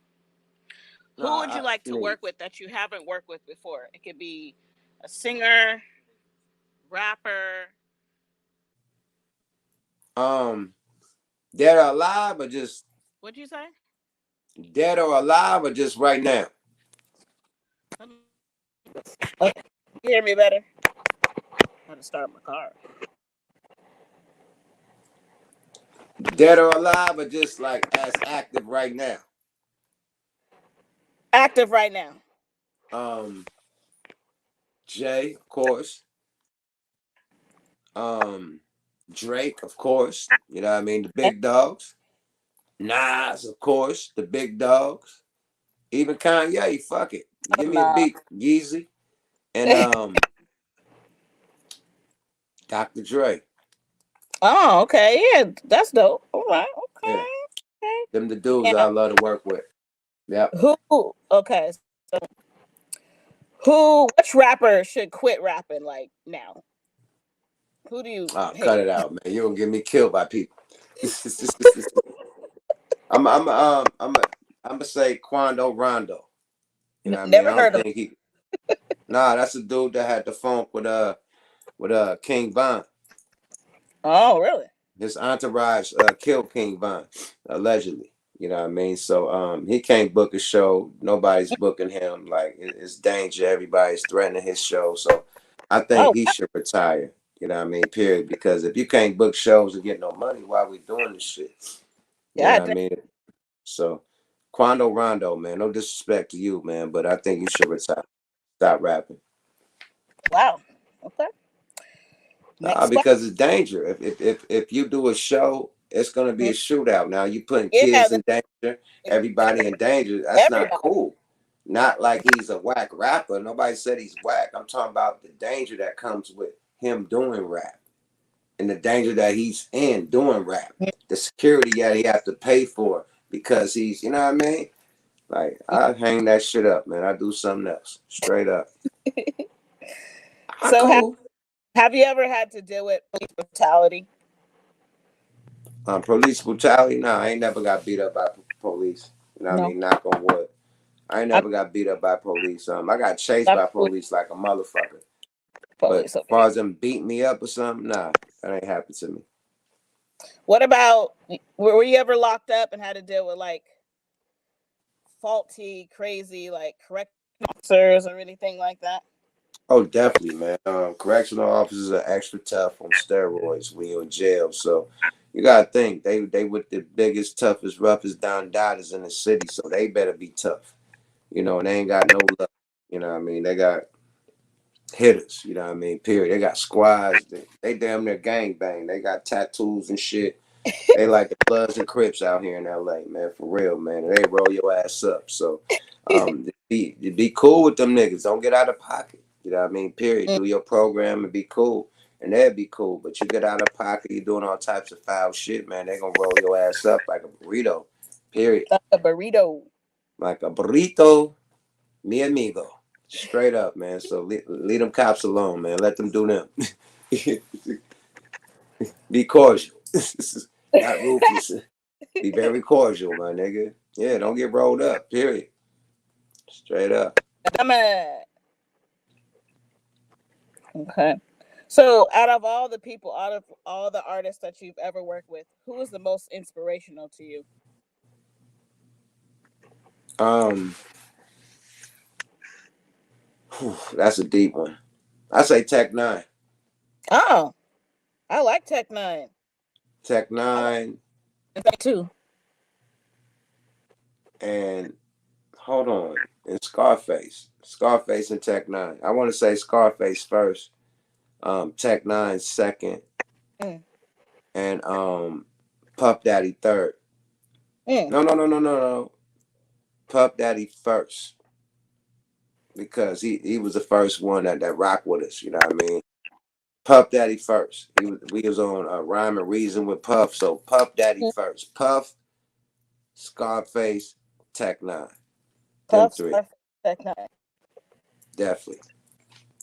[SPEAKER 1] Who would you like to work with that you haven't worked with before? It could be a singer, rapper.
[SPEAKER 2] Dead or alive, or just?
[SPEAKER 1] What'd you say?
[SPEAKER 2] Dead or alive, or just right now?
[SPEAKER 1] Okay. You hear me better? I had to start my car.
[SPEAKER 2] Dead or alive, or just like as active right now?
[SPEAKER 1] Active right now.
[SPEAKER 2] Jay, of course. Drake, of course. You know what I mean? The big dogs. Nas, of course. The big dogs. Even Kanye, fuck it. Give me a beat, Yeezy. And Dr. Dre.
[SPEAKER 1] Oh, okay. Yeah, that's dope. All right. Okay.
[SPEAKER 2] Yeah.
[SPEAKER 1] Okay.
[SPEAKER 2] Them the dudes I
[SPEAKER 1] Now,
[SPEAKER 2] love to work with. Yep.
[SPEAKER 1] who? Okay. So, which rapper should quit rapping like now? Who do you
[SPEAKER 2] Cut
[SPEAKER 1] hate?
[SPEAKER 2] it out, man. You're gonna get me killed by people. I'm gonna say Quando Rondo. You know what I mean?
[SPEAKER 1] Never
[SPEAKER 2] I don't
[SPEAKER 1] heard of him.
[SPEAKER 2] think he. Nah, that's a dude that had the funk with King Von.
[SPEAKER 1] Oh, really?
[SPEAKER 2] His entourage killed King Von, allegedly. You know what I mean? So he can't book a show. Nobody's booking him. Like it's danger. Everybody's threatening his show. So I think
[SPEAKER 1] Oh,
[SPEAKER 2] he should retire. You know what I mean? Period. Because if you can't book shows and get no money, why are we doing this shit? You know
[SPEAKER 1] yeah.
[SPEAKER 2] what I mean? So Quando Rondo, man, no disrespect to you, man, but I think you should retire. Stop rapping.
[SPEAKER 1] Wow. Okay. Next question.
[SPEAKER 2] Because it's danger. If you do a show, it's gonna be a shootout. Now you putting
[SPEAKER 1] Yeah.
[SPEAKER 2] kids in danger, everybody in danger. That's not
[SPEAKER 1] Everybody.
[SPEAKER 2] cool. Not like he's a whack rapper. Nobody said he's whack. I'm talking about the danger that comes with him doing rap and the danger that he's in doing rap. The security that he has to pay for because he's, you know what I mean? Like I hang that shit up, man. I do something else. Straight up.
[SPEAKER 1] So
[SPEAKER 2] Cool.
[SPEAKER 1] have you ever had to deal with police brutality?
[SPEAKER 2] Police brutality? Nah, I ain't never got beat up by police. You know what I
[SPEAKER 1] No.
[SPEAKER 2] mean? Knock on wood. I ain't
[SPEAKER 1] I
[SPEAKER 2] never got beat up by police. I got chased
[SPEAKER 1] got
[SPEAKER 2] by police like a motherfucker. But
[SPEAKER 1] police.
[SPEAKER 2] as
[SPEAKER 1] Okay.
[SPEAKER 2] far as them beating me up or something, nah, that ain't happened to me.
[SPEAKER 1] What about, were you ever locked up and had to deal with like faulty, crazy, like correct officers or anything like that?
[SPEAKER 2] Oh, definitely, man. Correctional officers are extra tough on steroids when you're in jail. So you gotta think they with the biggest, toughest, roughest down dotters in the city. So they better be tough. You know, and they ain't got no luck. You know what I mean? They got hitters, you know what I mean? Period. They got squads. They damn near gang bang. They got tattoos and shit. They like the Bloods and Crips out here in LA, man. For real, man. They roll your ass up. So be cool with them niggas. Don't get out of pocket. You know what I mean? Period. Do your program and be cool. And they'll be cool. But you get out of pocket, you're doing all types of foul shit, man. They gonna roll your ass up like a burrito. Period.
[SPEAKER 1] Like a burrito.
[SPEAKER 2] Like a burrito, mi amigo. Straight up, man. So leave them cops alone, man. Let them do them. Be cordial. Not ruthless. Be very cordial, my nigga. Yeah, don't get rolled up. Period. Straight up.
[SPEAKER 1] Okay. So, out of all the people, out of all the artists that you've ever worked with, who was the most inspirational to you?
[SPEAKER 2] That's a deep one. I say Tech Nine.
[SPEAKER 1] Oh, I like Tech Nine.
[SPEAKER 2] Tech
[SPEAKER 1] I
[SPEAKER 2] Nine
[SPEAKER 1] like too.
[SPEAKER 2] and hold on. And Scarface. Scarface and Tech Nine. I want to say Scarface first. Tech Nine second.
[SPEAKER 1] Mm.
[SPEAKER 2] And Puff Daddy third. No. Puff Daddy first. Because he was the first one that rocked with us, you know what I mean? Puff Daddy first. We was on Rhyme and Reason with Puff, so Puff Daddy first. Puff, Scarface, Tech Nine. Them
[SPEAKER 1] Puff,
[SPEAKER 2] three.
[SPEAKER 1] Tech Nine.
[SPEAKER 2] Definitely.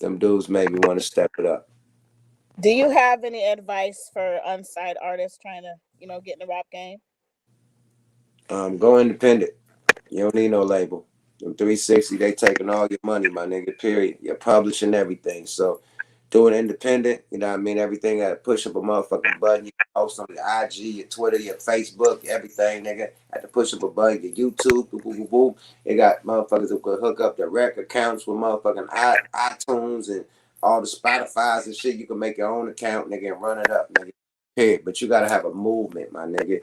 [SPEAKER 2] Them dudes made me want to step it up.
[SPEAKER 1] Do you have any advice for unsigned artists trying to, get in the rap game?
[SPEAKER 2] Go independent. You don't need no label. Them 360, they taking all your money, my nigga, period. You're publishing everything. So do it independent. You know what I mean? Everything got to push up a motherfucking button. You post on your IG, your Twitter, your Facebook, everything, nigga. Had to push up a button. Your YouTube, boop, boop, boop, boop. They got motherfuckers who could hook up their rec accounts with motherfucking iTunes and all the Spotify's and shit. You can make your own account, nigga, and run it up, nigga. Period. But you got to have a movement, my nigga.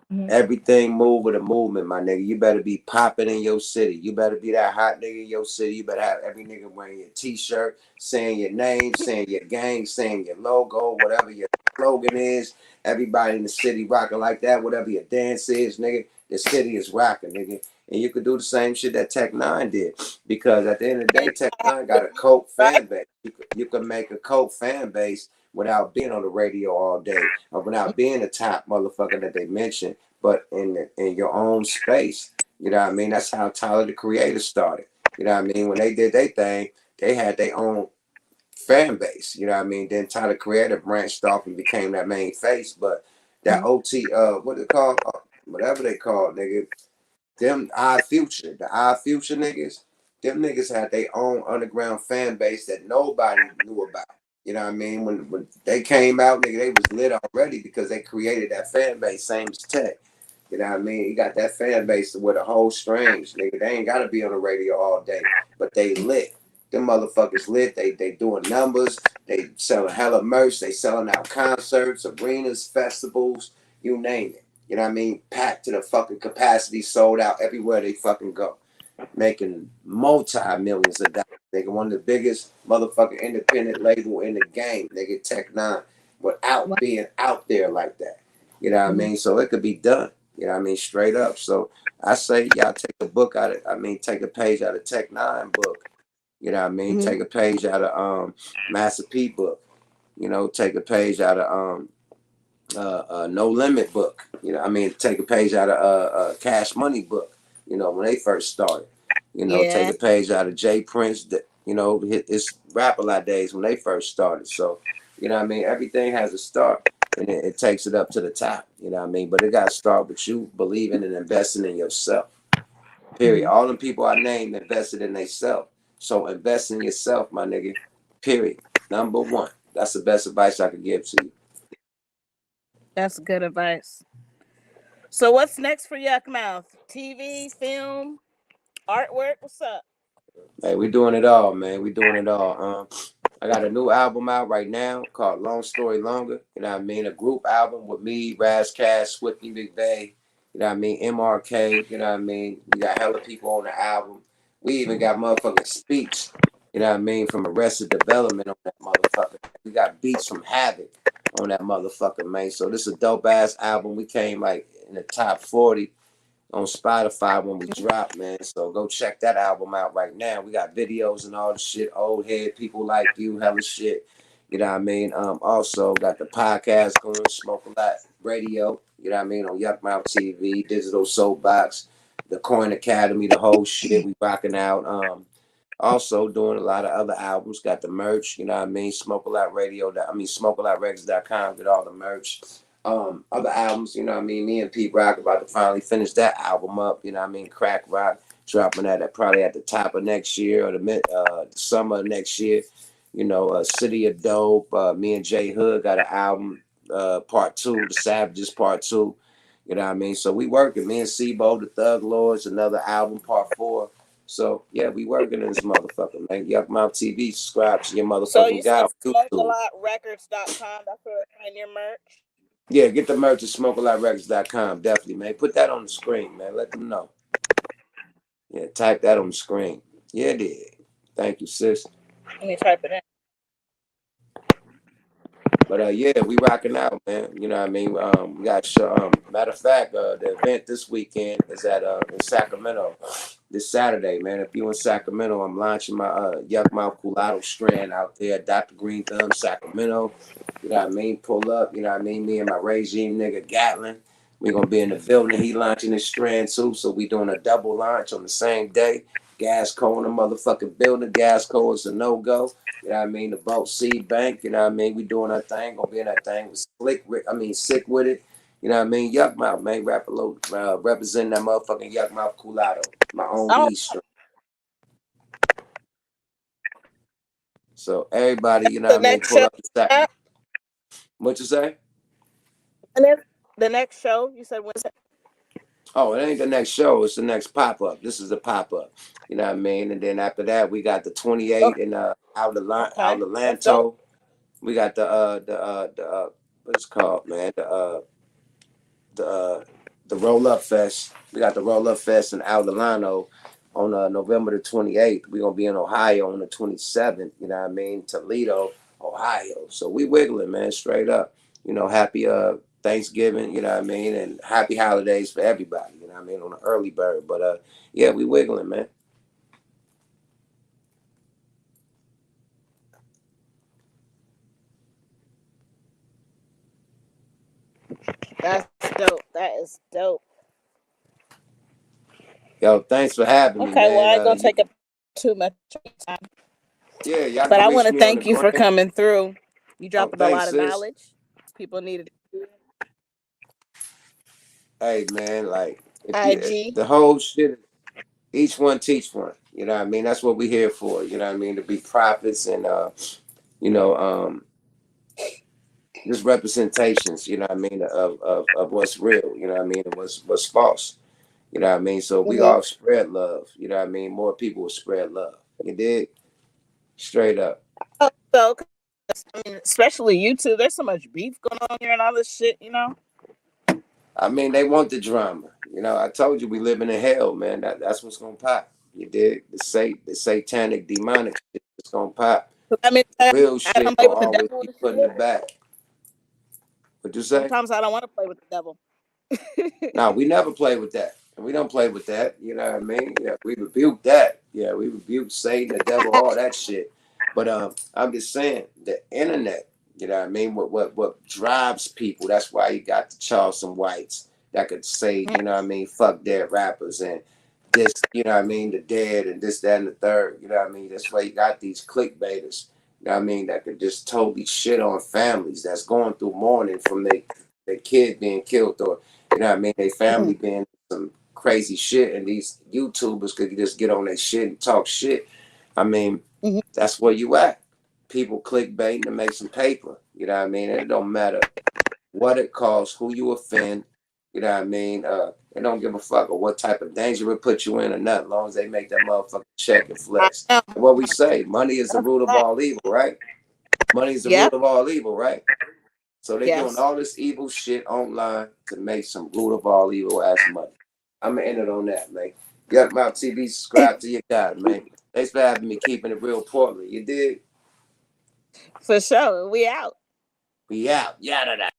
[SPEAKER 1] Mm-hmm.
[SPEAKER 2] Everything move with a movement, my nigga. You better be popping in your city. You better be that hot nigga in your city. You better have every nigga wearing your t-shirt, saying your name, saying your gang, saying your logo, whatever your slogan is. Everybody in the city rocking like that, whatever your dance is, nigga. The city is rocking, nigga. And you could do the same shit that Tech Nine did. Because at the end of the day, Tech Nine got a cult fan base. You could make a cult fan base without being on the radio all day or without being the top motherfucker that they mentioned, but in your own space. You know what I mean? That's how Tyler the Creator started. You know what I mean? When they did their thing, they had their own fan base. You know what I mean? Then Tyler the Creator branched off and became that main face. But that OT, what they call, whatever they call, nigga, them the Odd Future niggas, them niggas had their own underground fan base that nobody knew about. You know what I mean? When they came out, nigga, they was lit already because they created that fan base, same as Tech. You know what I mean? You got that fan base with a whole strange, nigga. They ain't gotta be on the radio all day, but they lit. Them motherfuckers lit. They doing numbers. They selling hella merch. They selling out concerts, arenas, festivals, you name it. You know what I mean? Packed to the fucking capacity, sold out everywhere they fucking go. Making multi-millions of dollars. Nigga, one of the biggest motherfucking independent label in the game. Nigga, Tech Nine, without being out there like that. You know what I mean? So it could be done. You know what I mean? Straight up. So I say y'all take a book out of, take a page out of Tech Nine book. You know what I mean? Take a page out of Master P book. You know, take a page out of No Limit book. You know, take a page out of Cash Money book. You know, when they first started. You know, take a page out of Jay Prince. You know, his Rap-A-Lot days when they first started. So, you know what I mean? Everything has a start, and it takes it up to the top. You know what I mean? But it got to start with you believing and investing in yourself. Period. All the people I named invested in themselves. So invest in yourself, my nigga. Period. Number one. That's the best advice I could give to you.
[SPEAKER 1] That's good advice. So what's next for Yukmouth? TV, film, artwork? What's up?
[SPEAKER 2] Hey, we doing it all, man. We doing it all. I got a new album out right now called Long Story Longer. You know what I mean? A group album with me, Raz Cash, Swifty McVeigh, you know what I mean? MRK, you know what I mean? We got hella people on the album. We even got motherfucking speech, you know what I mean, from Arrested Development on that motherfucker. We got beats from Havoc on that motherfucker, man. So this is a dope ass album. We came like in the top 40 on Spotify when we drop, man. So go check that album out right now. We got videos and all the shit. Old head, people like you, hella shit. You know what I mean? Also got the podcast going, Smoke a Lot Radio, you know what I mean, on Yukmouth TV, Digital Soapbox, the Coin Academy, the whole shit we rocking out. Also doing a lot of other albums, got the merch, you know what I mean, Smoke a Lot Radio, SmokeALotRecords.com, get all the merch. Other albums, you know what I mean? Me and Pete Rock about to finally finish that album up, you know what I mean? Crack Rock, dropping that at probably at the top of next year or the summer of next year. You know, City of Dope, me and Jay Hood got an album, part 2, The Savages part 2. You know what I mean? So we working. Me and Sebo, the Thug Lordz, another album, part 4. So yeah, we working in this motherfucker, man. Yukmouth TV, subscribe to your motherfucking
[SPEAKER 1] So you
[SPEAKER 2] guy
[SPEAKER 1] said
[SPEAKER 2] on YouTube.
[SPEAKER 1] SmokeALotRecords.com. That's where to find your merch.
[SPEAKER 2] Yeah, get the merch at SmokeALotRecords.com. Definitely, man. Put that on the screen, man. Let them know. Yeah, type that on the screen. Yeah, it did. Thank you, sis.
[SPEAKER 1] Let me type it in.
[SPEAKER 2] But yeah, we rocking out, man. You know what I mean? We got matter of fact, the event this weekend is at in Sacramento this Saturday, man. If you in Sacramento, I'm launching my Yukmouth Culatto strand out there, Dr. Green Thumb, Sacramento. You know what I mean? Pull up, you know what I mean? Me and my regime nigga Gatlin. We're gonna be in the building. He launching his strand too. So we doing a double launch on the same day. Gas Co in the motherfucking building. Gas Co is a no-go. You know what I mean? The Boat Seed Bank, you know what I mean? We doing our thing, gonna be in that thing with sick with it. You know what I mean? Yukmouth, man, representing that motherfucking Yukmouth Culatto, my own weed strain. So everybody, you know what I mean, pull up the stack. What you say?
[SPEAKER 1] And then the next show, you said when's it?
[SPEAKER 2] Oh, it ain't the next show, it's the next pop-up. This is the pop-up. You know what I mean? And then after that, we got the 28 in Orlando. We got the what's it called, man? The Roll Up Fest. We got the Roll Up Fest in Aldelano on November the 28th. We're gonna be in Ohio on the 27th. You know what I mean? Toledo, Ohio. So we wiggling, man, straight up. You know, happy Thanksgiving. You know what I mean? And happy holidays for everybody. You know what I mean? On the early bird, but yeah, we wiggling, man.
[SPEAKER 1] That's dope. That is dope.
[SPEAKER 2] Yo, thanks for having me,
[SPEAKER 1] Okay, well, I ain't
[SPEAKER 2] man.
[SPEAKER 1] gonna take up too much time.
[SPEAKER 2] Yeah, y'all
[SPEAKER 1] But
[SPEAKER 2] can
[SPEAKER 1] I
[SPEAKER 2] reach
[SPEAKER 1] want to
[SPEAKER 2] me on the
[SPEAKER 1] thank you for
[SPEAKER 2] gram.
[SPEAKER 1] coming through. You
[SPEAKER 2] Oh,
[SPEAKER 1] dropping a
[SPEAKER 2] thanks,
[SPEAKER 1] lot of
[SPEAKER 2] sis.
[SPEAKER 1] knowledge. People needed
[SPEAKER 2] Hey, man, like
[SPEAKER 1] IG.
[SPEAKER 2] the whole shit, each one teach one. You know what I mean? That's what we here for. You know what I mean? To be prophets and you know, just representations. You know what I mean? Of what's real. You know what I mean? And what's false. You know what I mean? So we
[SPEAKER 1] Mm-hmm.
[SPEAKER 2] all spread love. You know what I mean? More people will spread love. You dig? Straight up.
[SPEAKER 1] Oh, so, I mean, especially YouTube, there's so much beef going on here and all this shit.
[SPEAKER 2] I mean, they want the drama. You know, I told you we living in hell, man. That's what's gonna pop. You dig? The satanic, demonic shit is gonna pop.
[SPEAKER 1] I mean,
[SPEAKER 2] The
[SPEAKER 1] I
[SPEAKER 2] real
[SPEAKER 1] don't
[SPEAKER 2] shit
[SPEAKER 1] play
[SPEAKER 2] gonna
[SPEAKER 1] with the
[SPEAKER 2] always
[SPEAKER 1] devil
[SPEAKER 2] be
[SPEAKER 1] and
[SPEAKER 2] put in the
[SPEAKER 1] shit.
[SPEAKER 2] back. What you say?
[SPEAKER 1] Sometimes I don't want to play with the devil.
[SPEAKER 2] No, we never play with that. And we don't play with that. You know what I mean? Yeah, we rebuke that. Yeah, we rebuke Satan, the devil, all that shit. But I'm just saying the internet, you know what I mean? What drives people, that's why you got the Charleston Whites that could say, you know what I mean, fuck dead rappers and this, you know what I mean, the dead and this, that, and the third. You know what I mean? That's why you got these clickbaiters, you know what I mean, that could just totally shit on families that's going through mourning from their kid being killed or you know what I mean? They family being some crazy shit, and these YouTubers could just get on their shit and talk shit. I mean,
[SPEAKER 1] Mm-hmm.
[SPEAKER 2] that's where you at. People clickbaiting to make some paper. You know what I mean? And it don't matter what it costs, who you offend. You know what I mean? They don't give a fuck or what type of danger it put you in or nothing, as long as they make that motherfucker check and
[SPEAKER 1] I
[SPEAKER 2] flex.
[SPEAKER 1] know.
[SPEAKER 2] And what we say, money is the
[SPEAKER 1] That's
[SPEAKER 2] root of
[SPEAKER 1] that.
[SPEAKER 2] all evil, right? Money is the root
[SPEAKER 1] Yep.
[SPEAKER 2] of all evil, right? So they doing
[SPEAKER 1] Yes.
[SPEAKER 2] all this evil shit online to make some root of all evil ass money. I'm gonna end it on that, man. Yukmouth TV, subscribe to your guy, man. Thanks for having me, keeping it real Portland. You dig?
[SPEAKER 1] For sure. We out.
[SPEAKER 2] We out. Yada.